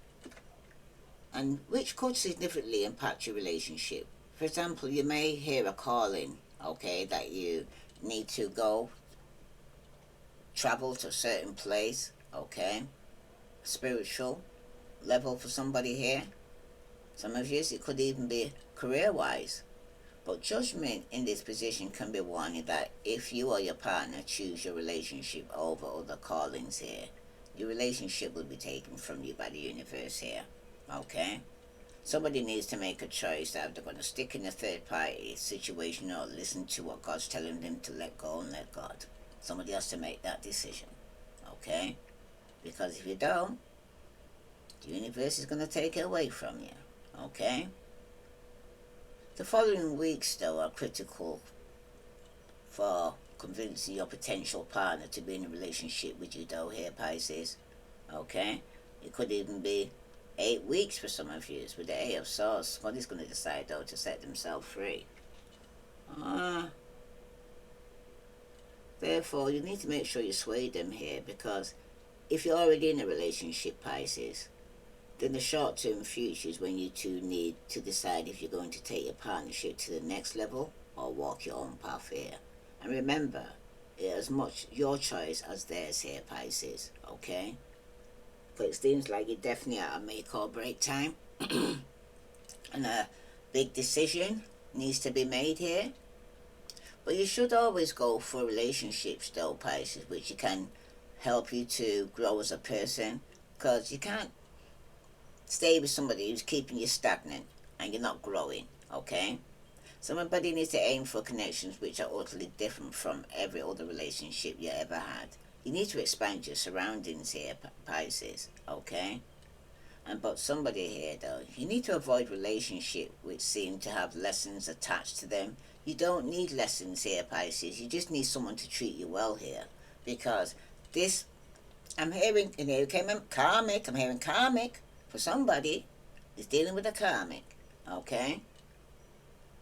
and which could significantly impact your relationship. For example, you may hear a calling, okay, that you need to go travel to a certain place, okay, spiritual level for somebody here. Some of you, it could even be career-wise. But judgment in this position can be warning that if you or your partner choose your relationship over other callings here, your relationship will be taken from you by the universe here, okay? Somebody needs to make a choice that they're going to stick in a third party situation or listen to what God's telling them to let go and let God. Somebody has to make that decision, okay? Because if you don't, the universe is going to take it away from you, okay? The following weeks, though, are critical for convincing your potential partner to be in a relationship with you, though, here, Pisces, okay? It could even be 8 weeks for some of you with the 8 of Swords. Somebody's going to decide, though, to set themselves free. Therefore, you need to make sure you sway them here, because if you're already in a relationship, Pisces, then the short-term future is when you two need to decide if you're going to take your partnership to the next level or walk your own path here. And remember, it's as much your choice as theirs here, Pisces, okay? But it seems like you're definitely at a make or break time. And a big decision needs to be made here. But you should always go for relationships, though, Pisces, which can help you to grow as a person. Because you can't stay with somebody who's keeping you stagnant and you're not growing, okay? Somebody needs to aim for connections which are utterly different from every other relationship you ever had. You need to expand your surroundings here, Pisces, okay? But somebody here, though, you need to avoid relationships which seem to have lessons attached to them. You don't need lessons here, Pisces. You just need someone to treat you well here. Because this, I'm hearing, karmic, I'm hearing karmic for somebody is dealing with a karmic, okay?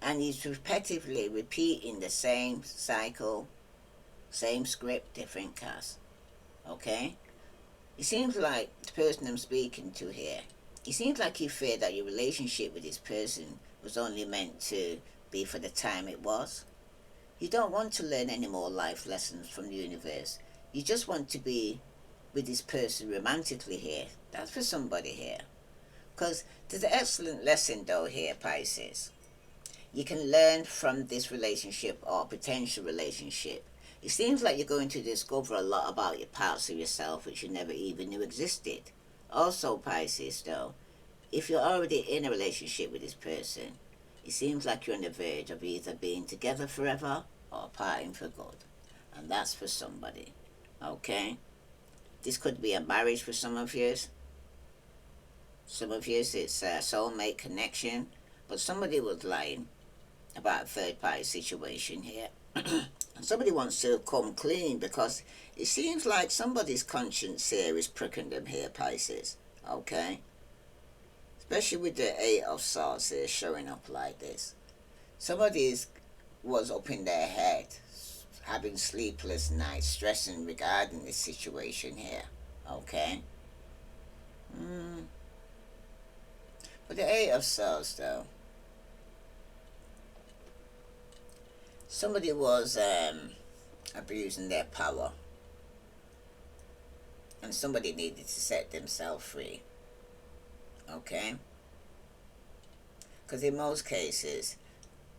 And he's repetitively repeating the same cycle, Same script, different cast. Okay? It seems like the person I'm speaking to here, it seems like you fear that your relationship with this person was only meant to be for the time it was. You don't want to learn any more life lessons from the universe. You just want to be with this person romantically here. That's for somebody here. Because there's an excellent lesson though here, Pisces. You can learn from this relationship or potential relationship. It seems like you're going to discover a lot about your parts of yourself which you never even knew existed. Also, Pisces, though, if you're already in a relationship with this person, it seems like you're on the verge of either being together forever or parting for good. And that's for somebody. Okay? This could be a marriage for some of you. Some of you, it's a soulmate connection. But somebody was lying about a third party situation here. Somebody wants to come clean because it seems like somebody's conscience here is pricking them here, Pisces. Okay? Especially with the Eight of Swords here showing up like this. Somebody's was up in their head, having sleepless nights, stressing regarding this situation here. Okay? But the Eight of Swords, though, somebody was abusing their power, and somebody needed to set themselves free. Okay? Because in most cases,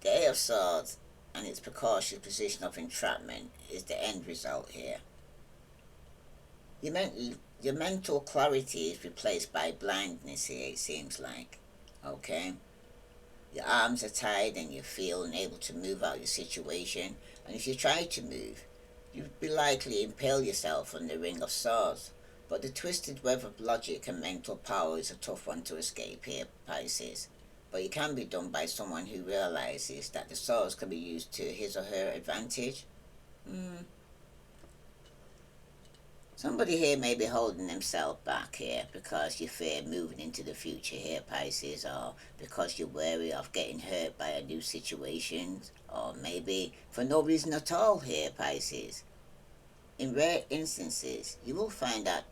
the Eight of Swords and its precautious position of entrapment is the end result here. Your mental clarity is replaced by blindness here, it seems like. Okay? Your arms are tied and you feel unable to move out your situation. And if you try to move, you'd be likely impale yourself on the Ring of Swords. But the twisted web of logic and mental power is a tough one to escape here, Pisces. But it can be done by someone who realizes that the swords can be used to his or her advantage. Somebody here may be holding themselves back here because you fear moving into the future here, Pisces, or because you're wary of getting hurt by a new situation, or maybe for no reason at all here, Pisces. In rare instances, you will find that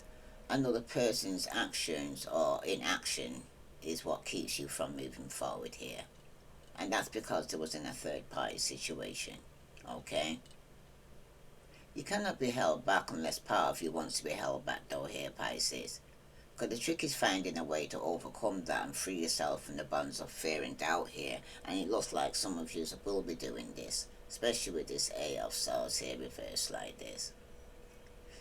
another person's actions or inaction is what keeps you from moving forward here. And that's because there wasn't a third party situation. Okay? You cannot be held back unless part of you wants to be held back though here, Pisces. Because the trick is finding a way to overcome that and free yourself from the bonds of fear and doubt here. And it looks like some of you will be doing this. Especially with this Eight of Swords here reversed like this.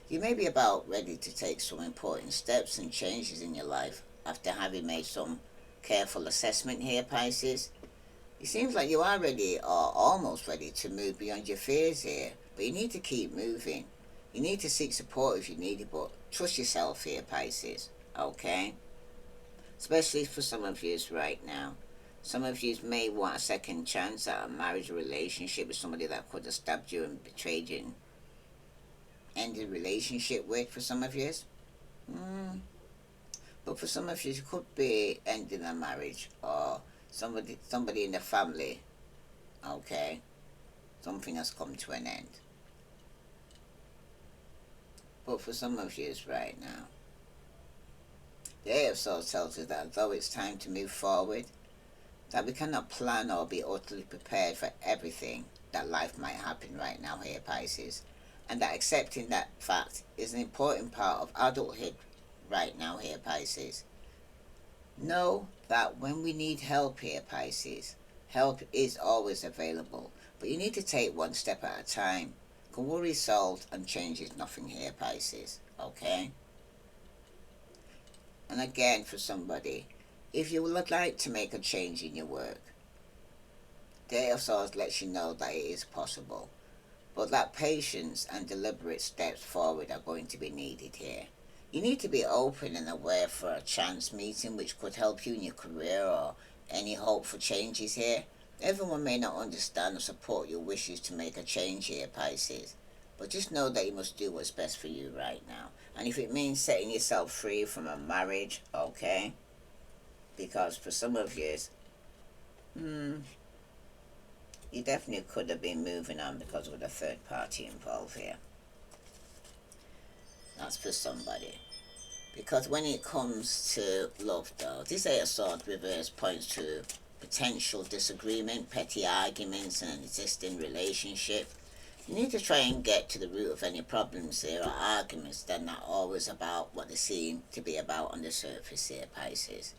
You may be about ready to take some important steps and changes in your life after having made some careful assessment here, Pisces. It seems like you are ready or almost ready to move beyond your fears here. But you need to keep moving. You need to seek support if you need it, but trust yourself here, Pisces. Okay? Especially for some of you right now. Some of you may want a second chance at a marriage or relationship with somebody that could have stabbed you and betrayed you and ended relationship with for some of you. But for some of you, it could be ending a marriage or somebody in the family. Okay? Something has come to an end. But for some of you right now, the Eight of Swords tells us that though it's time to move forward, that we cannot plan or be utterly prepared for everything that life might happen right now here, Pisces. And that accepting that fact is an important part of adulthood right now here, Pisces. Know that when we need help here, Pisces, help is always available. But you need to take one step at a time. Because worry solved and change is nothing here, Pisces. Okay? And again, for somebody, if you would like to make a change in your work, the Eight of Swords lets you know that it is possible. But that patience and deliberate steps forward are going to be needed here. You need to be open and aware for a chance meeting which could help you in your career or any hope for changes here. Everyone may not understand or support your wishes to make a change here, Pisces. But just know that you must do what's best for you right now. And if it means setting yourself free from a marriage, okay? Because for some of you, You definitely could have been moving on because of the third party involved here. That's for somebody. Because when it comes to love, though, this Eight of Swords reverse points to potential disagreement, petty arguments, and an existing relationship. You need to try and get to the root of any problems here or arguments that are not always about what they seem to be about on the surface here, Pisces.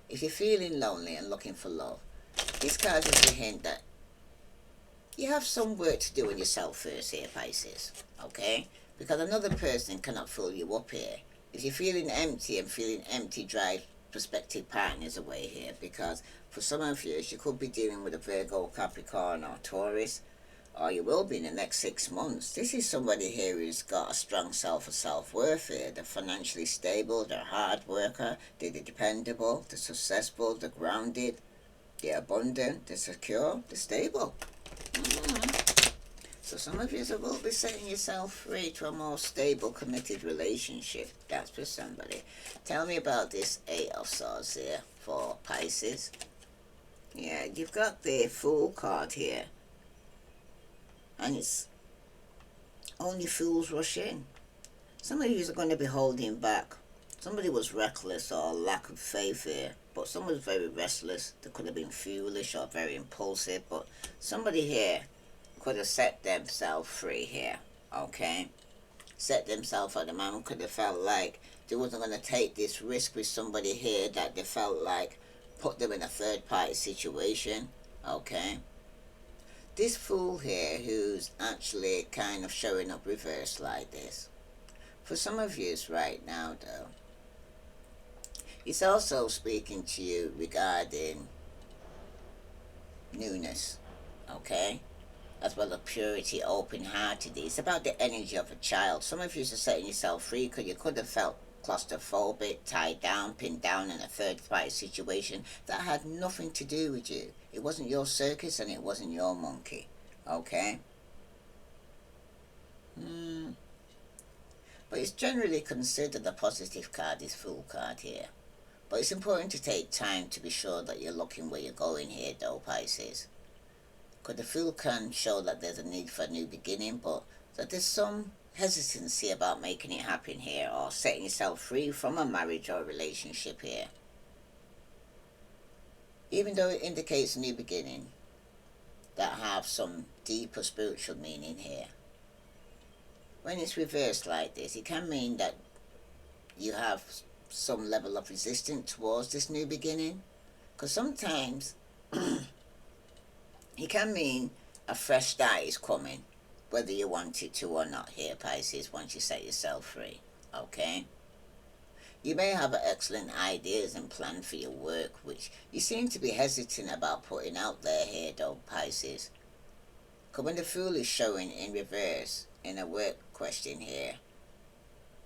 If you're feeling lonely and looking for love, this card is a hint that you have some work to do on yourself first here, Pisces. Okay? Because another person cannot fill you up here. If you're feeling empty and feeling empty, drive prospective partners away here. Because for some of you could be dealing with a Virgo, Capricorn, or Taurus, or you will be in the next 6 months. This is somebody here who's got a strong self-worth here. They're financially stable, they're a hard worker, they're dependable, they're successful, they're grounded, they're abundant, they're secure, they're stable. So some of you will be setting yourself free to a more stable, committed relationship. That's for somebody. Tell me about this Eight of Swords here for Pisces. Yeah, you've got the Fool card here. And it's only fools rush in. Some of you are going to be holding back. Somebody was reckless or lack of faith here. But someone was very restless. They could have been foolish or very impulsive. But somebody here could have set themselves free here, okay? Set themselves at the moment, could have felt like they wasn't going to take this risk with somebody here that they felt like put them in a third party situation, okay? This Fool here who's actually kind of showing up reversed like this. For some of you right now though, it's also speaking to you regarding newness, okay? As well as purity, open-hearted. It's about the energy of a child. Some of you are setting yourself free because you could have felt claustrophobic, tied down, pinned down in a third-party situation that had nothing to do with you. It wasn't your circus and it wasn't your monkey, okay? But it's generally considered a positive card, this Fool card here. But it's important to take time to be sure that you're looking where you're going here, though, Pisces. Because the Fool can show that there's a need for a new beginning, but that there's some hesitancy about making it happen here or setting yourself free from a marriage or a relationship here. Even though it indicates a new beginning that have some deeper spiritual meaning here. When it's reversed like this, it can mean that you have some level of resistance towards this new beginning. Because sometimes it can mean a fresh start is coming, whether you want it to or not here, Pisces, once you set yourself free, okay? You may have excellent ideas and plan for your work, which you seem to be hesitant about putting out there here, though, Pisces. Because when the Fool is showing in reverse in a work question here,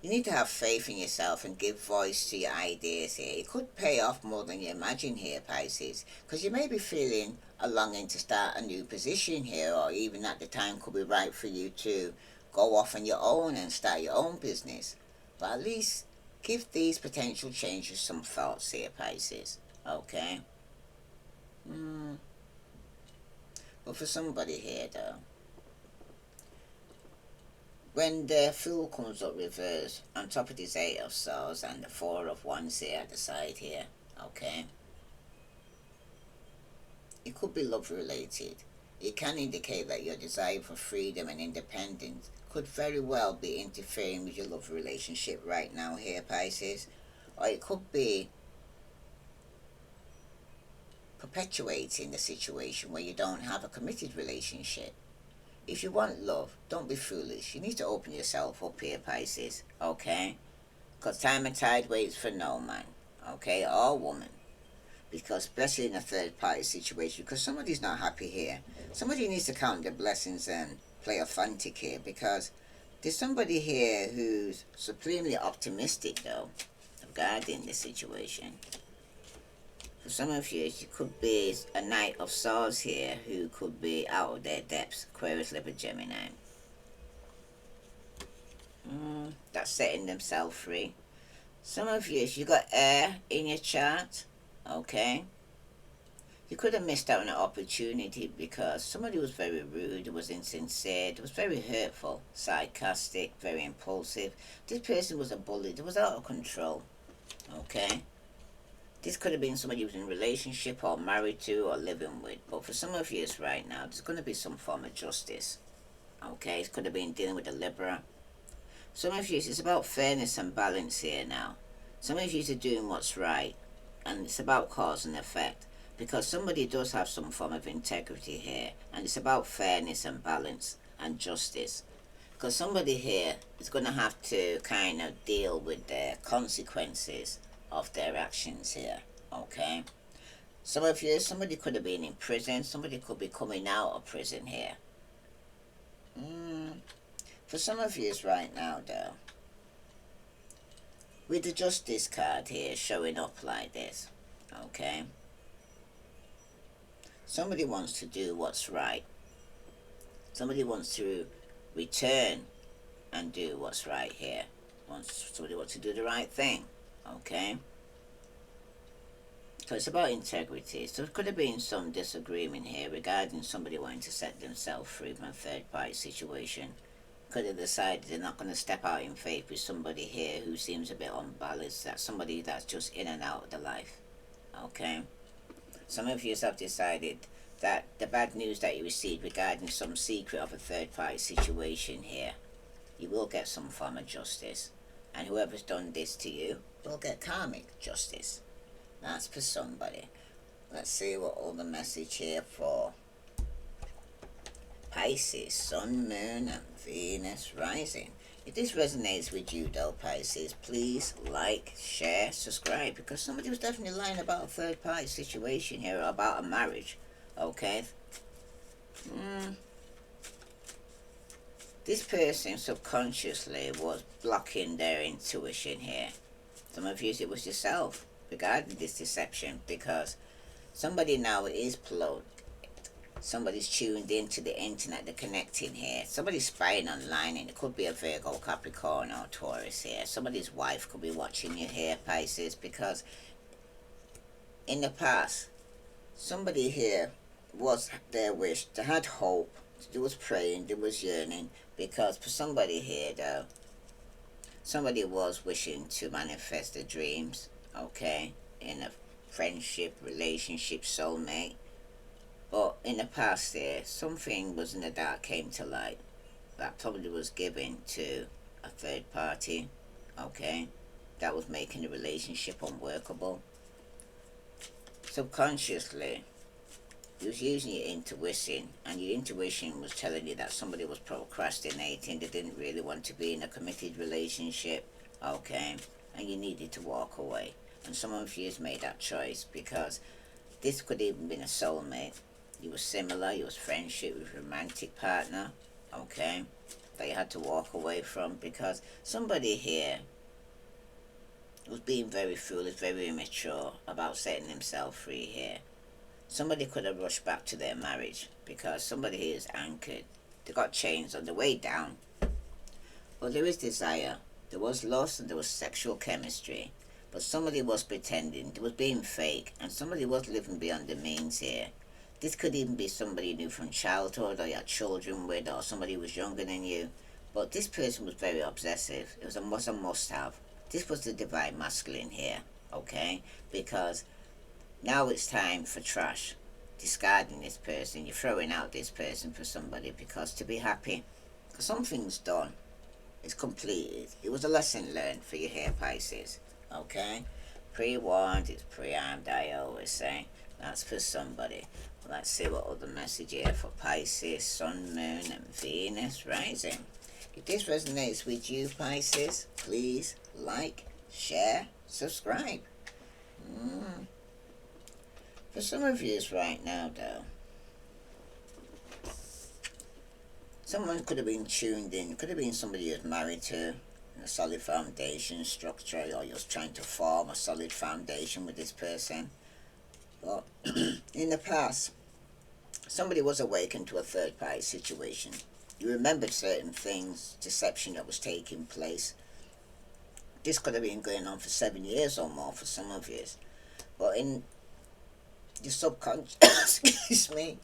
you need to have faith in yourself and give voice to your ideas here. It could pay off more than you imagine here, Pisces, because you may be feeling a longing to start a new position here, or even at the time could be right for you to go off on your own and start your own business. But at least give these potential changes some thoughts here, Pisces, okay? But for somebody here, though, when the Fool comes up reverse on top of this Eight of Swords and the Four of Wands here at the side here, okay? It could be love related. It can indicate that your desire for freedom and independence could very well be interfering with your love relationship right now here, Pisces. Or it could be perpetuating the situation where you don't have a committed relationship. If you want love, don't be foolish. You need to open yourself up here, Pisces, okay? Because time and tide waits for no man, okay, or woman. Because especially in a third party situation, because somebody's not happy here. Somebody needs to count their blessings and play authentic here, because there's somebody here who's supremely optimistic, though, regarding the situation. For some of you, it could be a Knight of Swords here who could be out of their depths, Aquarius, Libra, Gemini. That's setting themselves free. Some of you got air in your chart, okay? You could have missed out on an opportunity because somebody was very rude, was insincere, was very hurtful, sarcastic, very impulsive. This person was a bully, it was out of control. Okay? This could have been somebody you was in a relationship or married to or living with. But for some of you right now, there's going to be some form of justice. Okay? It could have been dealing with a Libra. Some of you, it's about fairness and balance here now. Some of you are doing what's right. And it's about cause and effect. Because somebody does have some form of integrity here. And it's about fairness and balance and justice. Because somebody here is going to have to kind of deal with the consequences of their actions here. Okay? Some of you, somebody could have been in prison. Somebody could be coming out of prison here. For some of you right now, though, with the Justice card here showing up like this, okay? Somebody wants to do what's right. Somebody wants to return and do what's right here. Somebody wants to do the right thing, okay? So it's about integrity. So there could have been some disagreement here regarding somebody wanting to set themselves free from a third-party situation. Could have decided they're not going to step out in faith with somebody here who seems a bit unbalanced. That's somebody that's just in and out of the life. Okay? Some of you have decided that the bad news that you received regarding some secret of a third-party situation here, you will get some form of justice. And whoever's done this to you will get karmic justice. That's for somebody. Let's see what all the message here for Pisces, Sun, Moon, and Venus rising. If this resonates with you though, Pisces, please like, share, subscribe, because somebody was definitely lying about a third party situation here, or about a marriage. Okay? This person subconsciously was blocking their intuition here. Some of you, it was yourself regarding this deception, because somebody now is plugged. Somebody's tuned into the internet, they're connecting here. Somebody's spying online, and it could be a Virgo, Capricorn, or Taurus here. Somebody's wife could be watching you here, Pisces, because in the past, somebody here was their wish. They had hope, they was praying, they was yearning, because for somebody here, though, somebody was wishing to manifest their dreams, okay, in a friendship, relationship, soulmate. But in the past there, something was in the dark came to light that probably was given to a third party, okay, that was making the relationship unworkable. Subconsciously, you was using your intuition, and your intuition was telling you that somebody was procrastinating, they didn't really want to be in a committed relationship, okay, and you needed to walk away. And some of you made that choice because this could even been a soulmate. You were similar, you was friendship with a romantic partner, okay, that you had to walk away from because somebody here was being very foolish, very immature about setting himself free here. Somebody could have rushed back to their marriage because somebody here is anchored. They got chains on the way down. Well, there is desire, there was lust, and there was sexual chemistry. But somebody was pretending, they was being fake, and somebody was living beyond the means here. This could even be somebody you knew from childhood, or you had children with, or somebody who was younger than you. But this person was very obsessive. It was a must-have. This was the divine masculine here, okay? Because now it's time for trash. Discarding this person, you're throwing out this person for somebody because to be happy. Because something's done. It's completed. It was a lesson learned for you here, Pisces, okay? Pre-warned is pre-armed, I always say. That's for somebody. Let's see what other message here for Pisces, Sun, Moon, and Venus rising. If this resonates with you, Pisces, please like, share, subscribe. For some of you right now, though, someone could have been tuned in. Could have been somebody you're married to, a solid foundation structure, or you're trying to form a solid foundation with this person. But in the past, somebody was awakened to a third-party situation. You remembered certain things, deception that was taking place. This could have been going on for 7 years or more for some of you. But in Your subconscious, excuse me.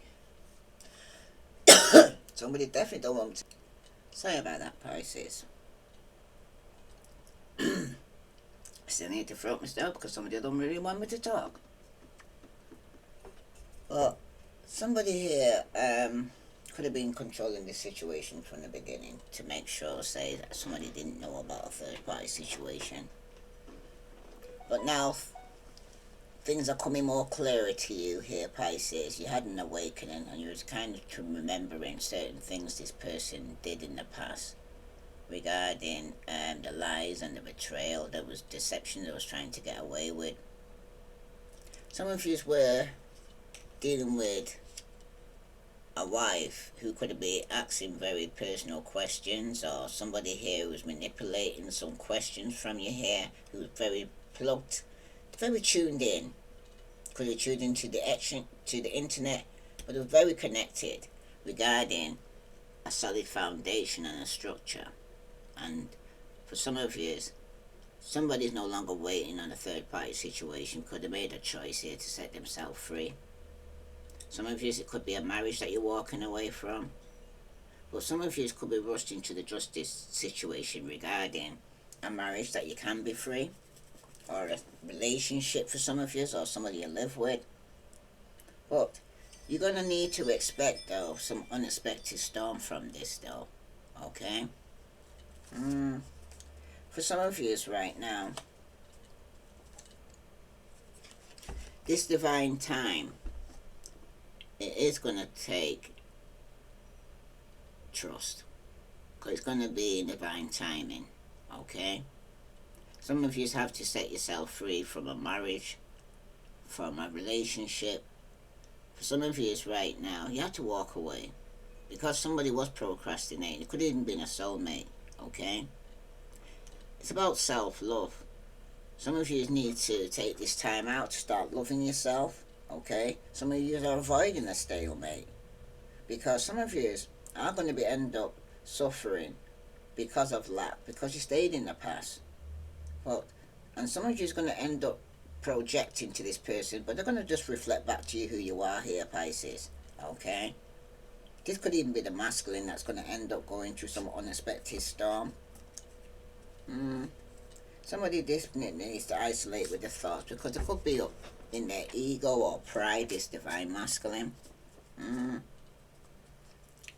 Somebody definitely don't want to. Sorry about that, Pisces. I still need to throat myself because somebody don't really want me to talk. Well, somebody here could have been controlling the situation from the beginning to make sure, say, that somebody didn't know about a third party situation. But now things are coming more clearer to you here, Pisces. You had an awakening and you was kind of remembering certain things this person did in the past regarding the lies and the betrayal, there was deception that was trying to get away with. Some of you were dealing with a wife who could be asking very personal questions, or somebody here who was manipulating some questions from you here, who was very plugged, very tuned in. Could have tuned into the action, to the internet, but they were very connected regarding a solid foundation and a structure. And for some of you, somebody's no longer waiting on a third party situation because they made a choice here to set themselves free. Some of you, it could be a marriage that you're walking away from. But some of you could be rushed into the justice situation regarding a marriage that you can be free, or a relationship for some of you, or somebody you live with. But you're going to need to expect, though, some unexpected storm from this, though. Okay? For some of you right now, this divine time, it is going to take trust, because it's going to be in divine timing. Okay? Some of you have to set yourself free from a marriage, from a relationship. For some of you right now, you have to walk away because somebody was procrastinating. It could have even been a soulmate. Okay? It's about self-love. Some of you need to take this time out to start loving yourself. Okay? Some of you are avoiding a stalemate because some of you are going to end up suffering because of lack, because you stayed in the past. Well, and some of you is going to end up projecting to this person, but they're going to just reflect back to you who you are here, Pisces. Okay? This could even be the masculine that's going to end up going through some unexpected storm. Somebody definitely needs to isolate with the thoughts because it could be up in their ego or pride, this divine masculine.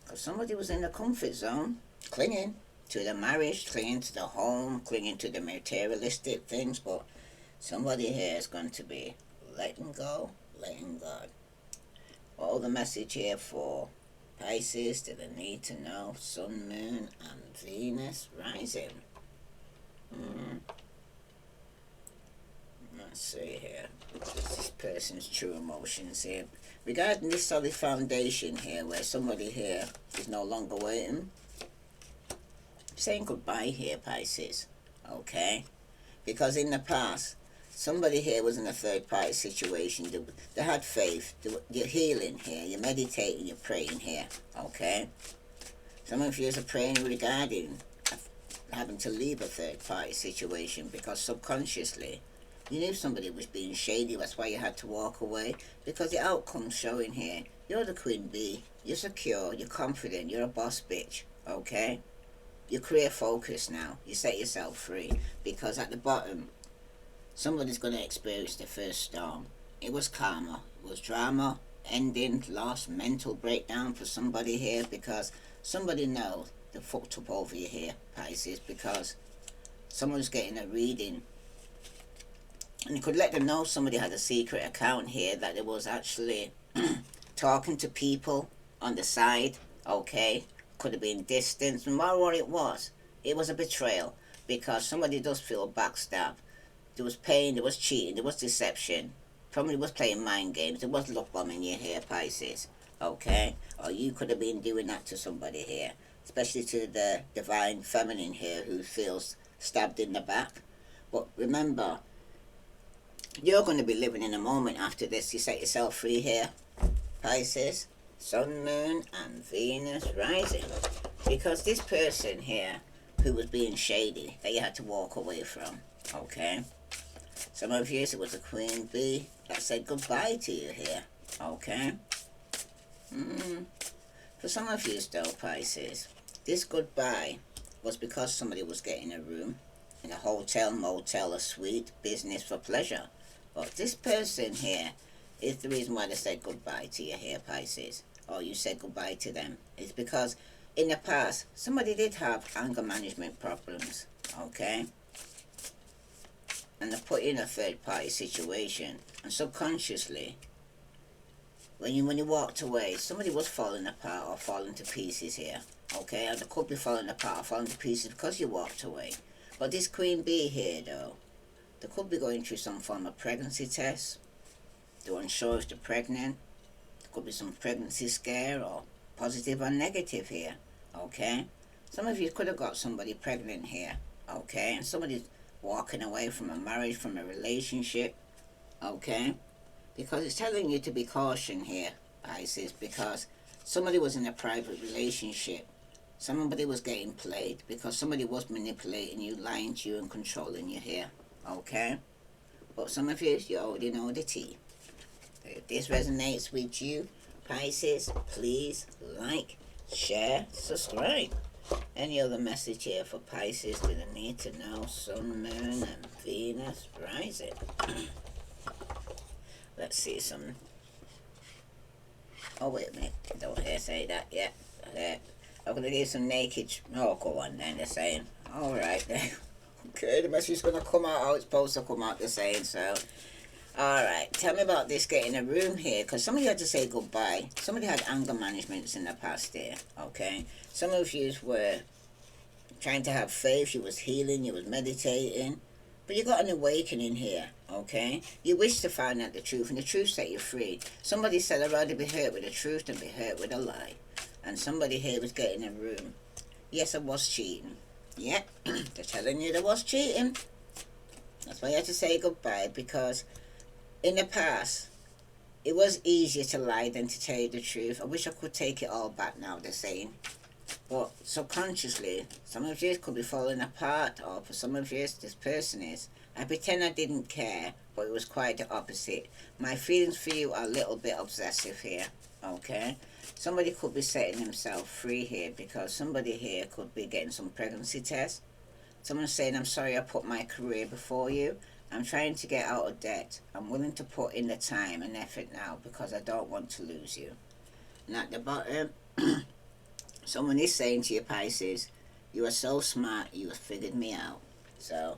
Because somebody was in the comfort zone, clinging to the marriage, clinging to the home, clinging to the materialistic things, but somebody here is going to be letting go, letting God. All the message here for Pisces that they need to know: Sun, Moon, and Venus rising. Let's see here. This person's true emotions here. Regarding this solid foundation here, where somebody here is no longer waiting, saying goodbye here, Pisces. Okay? Because in the past, somebody here was in a third party situation. They had faith. You're healing here. You're meditating. You're praying here. Okay? Some of you are praying regarding having to leave a third party situation because subconsciously you knew somebody was being shady. That's why you had to walk away. Because the outcome's showing here. You're the queen bee. You're secure. You're confident. You're a boss bitch. Okay? You're career focused now. You set yourself free. Because at the bottom, somebody's going to experience the first storm. It was karma. It was drama, ending, loss, mental breakdown for somebody here. Because somebody knows they fucked up over you here, Pisces. Because someone's getting a reading. And you could let them know somebody had a secret account here, that it was actually talking to people on the side. Okay? Could have been distance. No matter what it was a betrayal. Because somebody does feel backstabbed. There was pain, there was cheating, there was deception. Somebody was playing mind games. There was love bombing you here, Pisces. Okay? Or you could have been doing that to somebody here. Especially to the divine feminine here who feels stabbed in the back. But remember, you're going to be living in a moment after this. You set yourself free here, Pisces. Sun, Moon, and Venus rising. Because this person here who was being shady, that you had to walk away from. Okay? Some of you, it was a queen bee that said goodbye to you here. Okay? For some of you, though, Pisces, this goodbye was because somebody was getting a room in a hotel, motel, a suite, business for pleasure. But this person here is the reason why they said goodbye to you here, Pisces. Or you said goodbye to them. It's because in the past, somebody did have anger management problems. Okay? And they put you in a third-party situation. And subconsciously, when you walked away, somebody was falling apart or falling to pieces here. Okay? And they could be falling apart or falling to pieces because you walked away. But this queen bee here, though, they could be going through some form of pregnancy test. They're unsure if they're pregnant. There could be some pregnancy scare or positive or negative here. Okay? Some of you could have got somebody pregnant here. Okay? And somebody's walking away from a marriage, from a relationship. Okay? Because it's telling you to be cautious here, Pisces, because somebody was in a private relationship. Somebody was getting played because somebody was manipulating you, lying to you and controlling you here. Okay? But some of you already know the tea. If this resonates with you, Pisces, please like, share, subscribe. Any other message here for Pisces that I need to know? Sun, Moon, and Venus rising. Let's see some. Oh, wait a minute. Don't hear say that yet. I'm going to do some naked. Oh, go on then, they're saying. Alright then. Okay, the message is going to come out how it's supposed to come out, they're saying so. Alright, tell me about this getting a room here, because somebody had to say goodbye. Somebody had anger management in the past here, okay? Some of you were trying to have faith, you was healing, you was meditating, but you got an awakening here, okay? You wish to find out the truth, and the truth set you free. Somebody said, I'd rather be hurt with the truth than be hurt with a lie. And somebody here was getting a room. Yes, I was cheating. Yeah, they're telling you there was cheating. That's why I had to say goodbye, because in the past, it was easier to lie than to tell you the truth. I wish I could take it all back now, they're saying. But subconsciously, some of you could be falling apart, or for some of you, this person is. I pretend I didn't care, but it was quite the opposite. My feelings for you are a little bit obsessive here, okay? Somebody could be setting himself free here, because somebody here could be getting some pregnancy test. Someone's saying, I'm sorry I put my career before you. I'm trying to get out of debt. I'm willing to put in the time and effort now because I don't want to lose you. And at the bottom, someone is saying to you, Pisces, you are so smart, you have figured me out. So,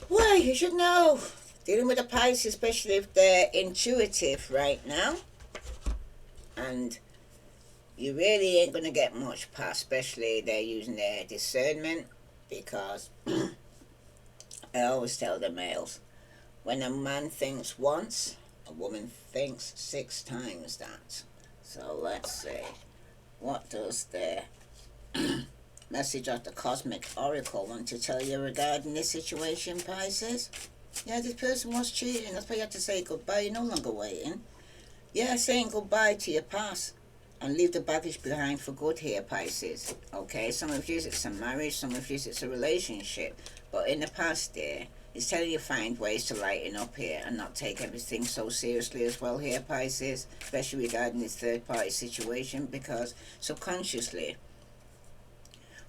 well, you should know. Dealing with a Pisces, especially if they're intuitive right now. And you really ain't going to get much past, especially they're using their discernment, because I always tell the males, when a man thinks once, a woman thinks 6 times that. So let's see, what does the message of the Cosmic Oracle want to tell you regarding this situation, Pisces? Yeah, this person was cheating. That's why you have to say goodbye. You're no longer waiting. Yeah, saying goodbye to your past and leave the baggage behind for good here, Pisces. Okay, some of you it's a marriage, some of you it's a relationship. But in the past there, it's telling you find ways to lighten up here and not take everything so seriously as well here, Pisces. Especially regarding this third-party situation, because subconsciously,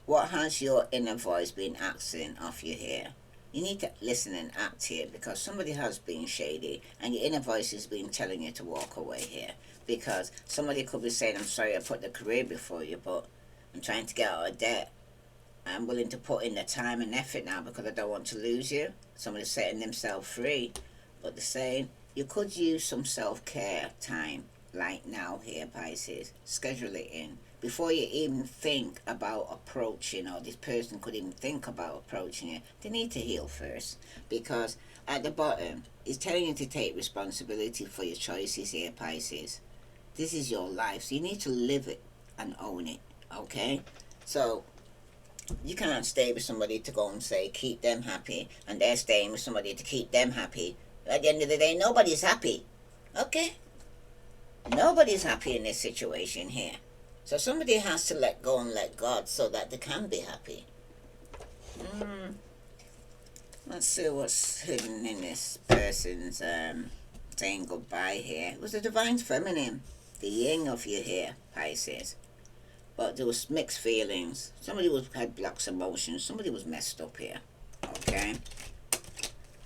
what has your inner voice been asking of you here? You need to listen and act here, because somebody has been shady and your inner voice has been telling you to walk away here. Because somebody could be saying, I'm sorry I put the career before you, but I'm trying to get out of debt. I'm willing to put in the time and effort now because I don't want to lose you. Somebody's setting themselves free. But they're saying, you could use some self-care time, like now here, Pisces. Schedule it in. Before you even think about approaching, or this person could even think about approaching you, they need to heal first. Because at the bottom, it's telling you to take responsibility for your choices here, Pisces. This is your life, so you need to live it and own it, okay? So, you can't stay with somebody to go and say, keep them happy, and they're staying with somebody to keep them happy. At the end of the day, nobody's happy, okay? Nobody's happy in this situation here. So somebody has to let go and let God so that they can be happy. Let's see what's hidden in this person's saying goodbye here. It was the divine feminine, the yin of you here, Pisces. But there was mixed feelings. Somebody had blocks emotions. Somebody was messed up here. Okay?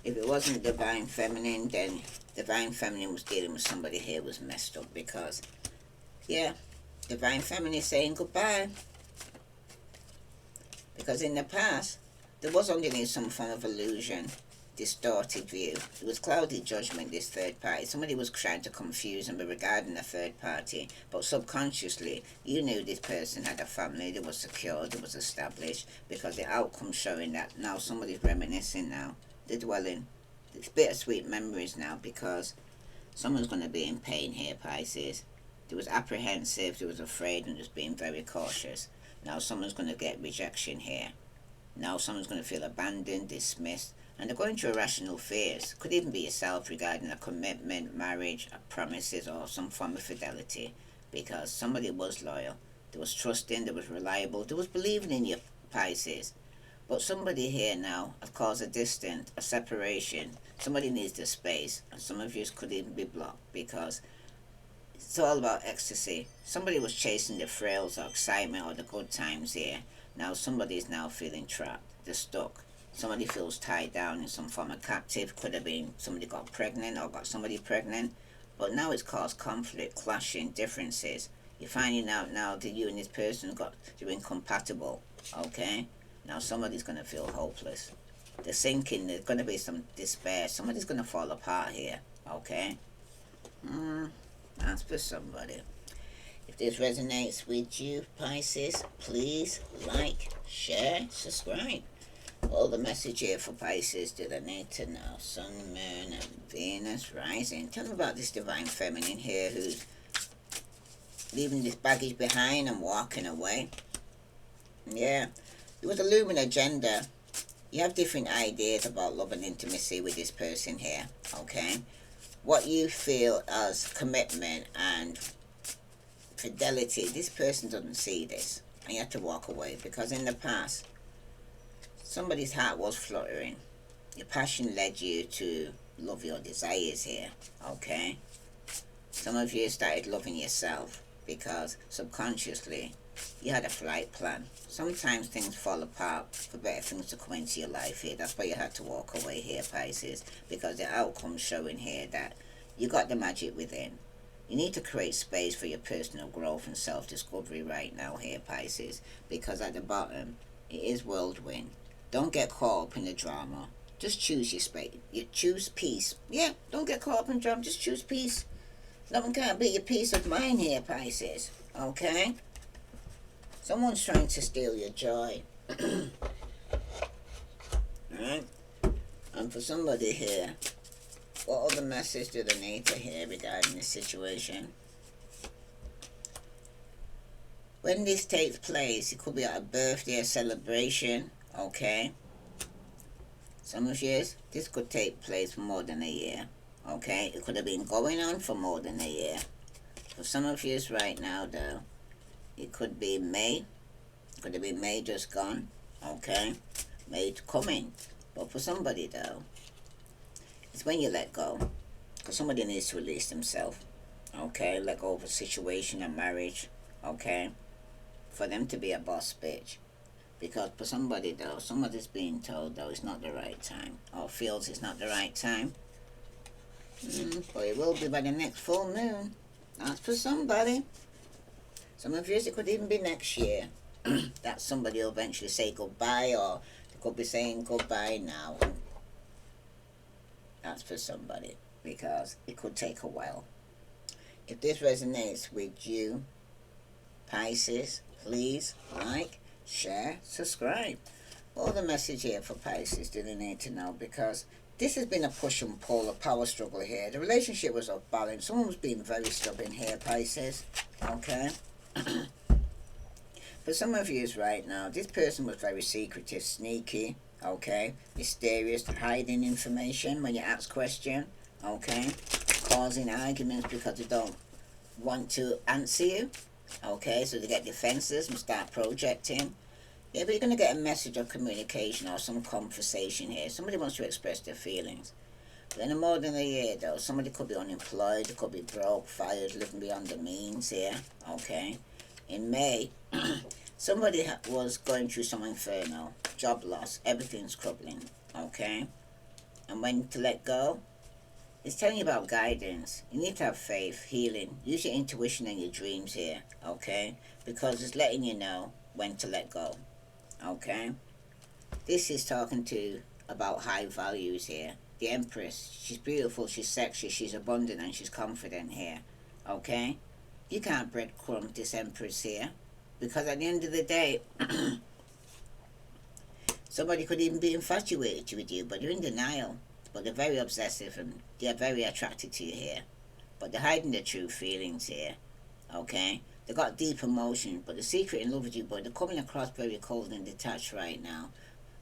If it wasn't divine feminine, then divine feminine was dealing with somebody here who was messed up because, yeah, divine feminine is saying goodbye. Because in the past, there was underneath some form of illusion, distorted view. It was cloudy judgment, this third party. Somebody was trying to confuse and be regarding a third party, but subconsciously, you knew this person had a family, that was secure, that was established, because the outcome showing that now somebody's reminiscing now. They're dwelling. It's bittersweet memories now because someone's going to be in pain here, Pisces. They was apprehensive, they was afraid, and just being very cautious. Now someone's going to get rejection here. Now someone's going to feel abandoned, dismissed, and they're going through irrational fears. Could even be yourself regarding a commitment, marriage, promises, or some form of fidelity. Because somebody was loyal, they was trusting, they was reliable, they was believing in you, Pisces. But somebody here now has caused a distance, a separation. Somebody needs the space, and some of you could even be blocked because it's all about ecstasy. Somebody was chasing the thrills or excitement or the good times here. Now somebody is now feeling trapped. They're stuck. Somebody feels tied down in some form of captive. Could have been somebody got pregnant or got somebody pregnant. But now it's caused conflict, clashing, differences. You're finding out now that you and this person you're incompatible. Okay? Now somebody's going to feel hopeless. They're sinking. There's going to be some despair. Somebody's going to fall apart here. Okay? That's for somebody. If this resonates with you, Pisces, please like, share, subscribe. All the message here for Pisces that I need to know. Sun, Moon, and Venus rising. Tell me about this divine feminine here who's leaving this baggage behind and walking away. Yeah. It was a looming agenda. You have different ideas about love and intimacy with this person here. Okay? What you feel as commitment and fidelity, this person doesn't see this. And you have to walk away because in the past, somebody's heart was fluttering. Your passion led you to love your desires here, okay? Some of you started loving yourself because subconsciously you had a flight plan. Sometimes things fall apart for better things to come into your life here. That's why you had to walk away here, Pisces, because the outcome's showing here that you got the magic within. You need to create space for your personal growth and self-discovery right now here, Pisces, because at the bottom, it is whirlwind. Don't get caught up in the drama. Just choose your space. You choose peace. Yeah, don't get caught up in drama. Just choose peace. Nothing can't beat your peace of mind here, Pisces. Okay? Someone's trying to steal your joy. Alright? And for somebody here, what other message do they need to hear regarding this situation? When this takes place, it could be at a birthday or celebration, okay? Some of you, this could take place for more than a year, okay? It could have been going on for more than a year. For some of you right now, though, it could be May. It could have been May just gone, okay? May coming. But for somebody, though, it's when you let go. Because somebody needs to release themselves, okay? Let go of a situation, a marriage, okay? For them to be a boss bitch. Because for somebody, though, somebody's being told, though, it's not the right time. Or feels it's not the right time. But it will be by the next full moon. That's for somebody. Some of you, it could even be next year. That somebody will eventually say goodbye, or they could be saying goodbye now. That's for somebody, because it could take a while. If this resonates with you, Pisces, please like, share, subscribe. All the message here for Pisces do they need to know, because this has been a push and pull, a power struggle here. The relationship was off balance. Someone was being very stubborn here, Pisces. Okay? For some of you right now, this person was very secretive, sneaky, okay? Mysterious, hiding information when you ask questions, okay? Causing arguments because they don't want to answer you, okay? So they get defenses and start projecting. Yeah, but you're going to get a message of communication or some conversation here. Somebody wants to express their feelings. But in more than a year, though, somebody could be unemployed, could be broke, fired, living beyond their means here, okay? In May, somebody was going through some inferno, job loss, everything's crumbling, okay? And when to let go, it's telling you about guidance. You need to have faith, healing. Use your intuition and your dreams here, okay? Because it's letting you know when to let go, okay? This is talking to about high values here. The Empress, she's beautiful, she's sexy, she's abundant, and she's confident here, okay? You can't breadcrumb this Empress here, because at the end of the day, somebody could even be infatuated with you, but you're in denial. But they're very obsessive and they're very attracted to you here. But they're hiding their true feelings here, okay? They got deep emotion, but they're secret in love with you, but they're coming across very cold and detached right now.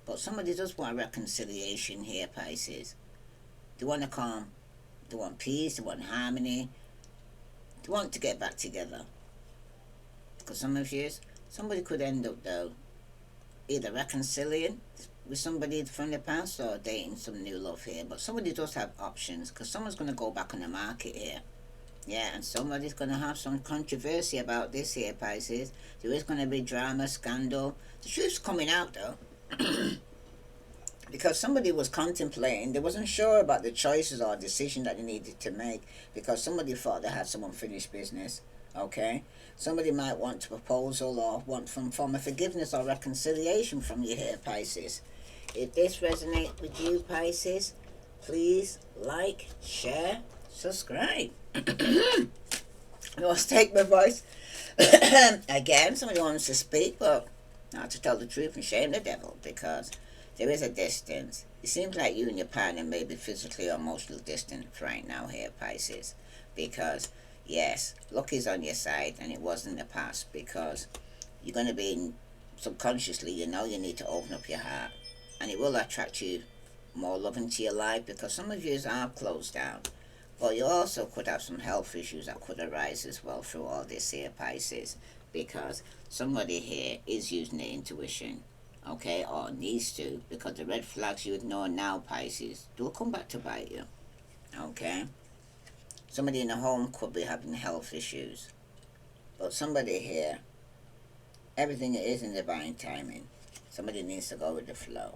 But somebody does want reconciliation here, Pisces. They want to calm, they want peace, they want harmony, they want to get back together. Because some of you, somebody could end up, though, either reconciling with somebody from the past or dating some new love here. But somebody does have options, because someone's going to go back on the market here. Yeah, and somebody's going to have some controversy about this here, Pisces. There is going to be drama, scandal. The truth's coming out, though. Because somebody was contemplating, they wasn't sure about the choices or decision that they needed to make, because somebody thought they had some unfinished business, okay? Somebody might want a proposal or want some form of forgiveness or reconciliation from you here, Pisces. If this resonates with you, Pisces, please like, share, subscribe. Let's take my voice. Again, somebody wants to speak, but not to tell the truth and shame the devil, because there is a distance. It seems like you and your partner may be physically or emotionally distant right now here, Pisces. Because, yes, luck is on your side, and it was in the past, because you're going to be, subconsciously, you know you need to open up your heart. And it will attract you more love into your life, because some of you are closed down. But you also could have some health issues that could arise as well through all this here, Pisces. Because somebody here is using their intuition, okay, or needs to, because the red flags you ignore now, Pisces, they will come back to bite you, okay? Somebody in the home could be having health issues, but somebody here, everything is in divine timing. Somebody needs to go with the flow,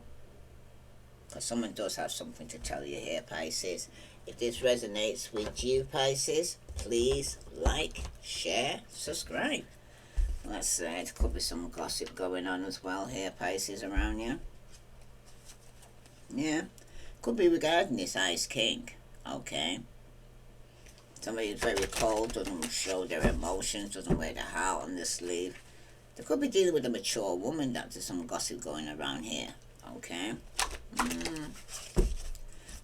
because someone does have something to tell you here, Pisces. If this resonates with you, Pisces, please like, share, subscribe. Let's say there could be some gossip going on as well here, Pisces, around you. Yeah. Could be regarding this Ice King, okay? Somebody who's very cold, doesn't show their emotions, doesn't wear the heart on their sleeve. They could be dealing with a mature woman. That there's some gossip going around here, okay?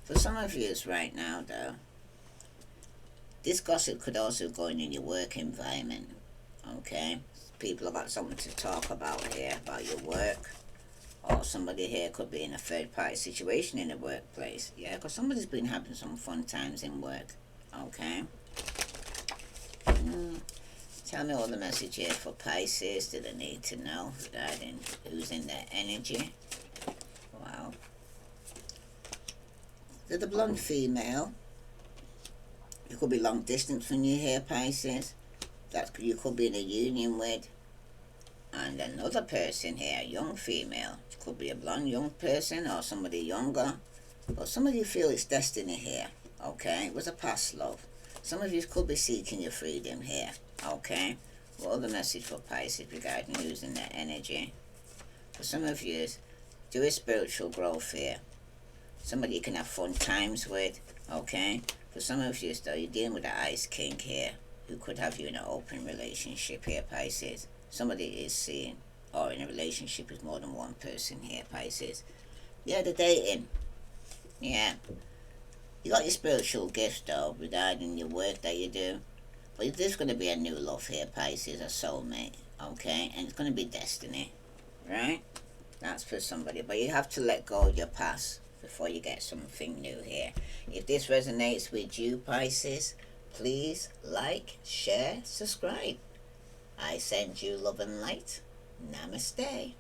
For some of you right now, though, this gossip could also go in your work environment, okay? People have got something to talk about here, about your work. Or somebody here could be in a third-party situation in the workplace. Yeah, because somebody's been having some fun times in work, okay? Tell me all the message here for Pisces that I need to know regarding who's in their energy. Wow. They're the blonde female. You could be long distance from you here, Pisces. That you could be in a union with. And another person here, a young female. It could be a blonde young person or somebody younger. But some of you feel it's destiny here, okay? It was a past love. Some of you could be seeking your freedom here, okay? Well, the message for Pisces regarding using their energy. For some of you, there is spiritual growth here. Somebody you can have fun times with, okay? For some of you, though, you're dealing with the Ice King here, who could have you in an open relationship here, Pisces. Somebody is seeing, or in a relationship with more than one person here, Pisces. Yeah, they're dating. Yeah. You got your spiritual gifts, though, regarding your work that you do. But there's going to be a new love here, Pisces, a soulmate, okay? And it's going to be destiny, right? That's for somebody. But you have to let go of your past before you get something new here. If this resonates with you, Pisces, please like, share, subscribe. I send you love and light. Namaste.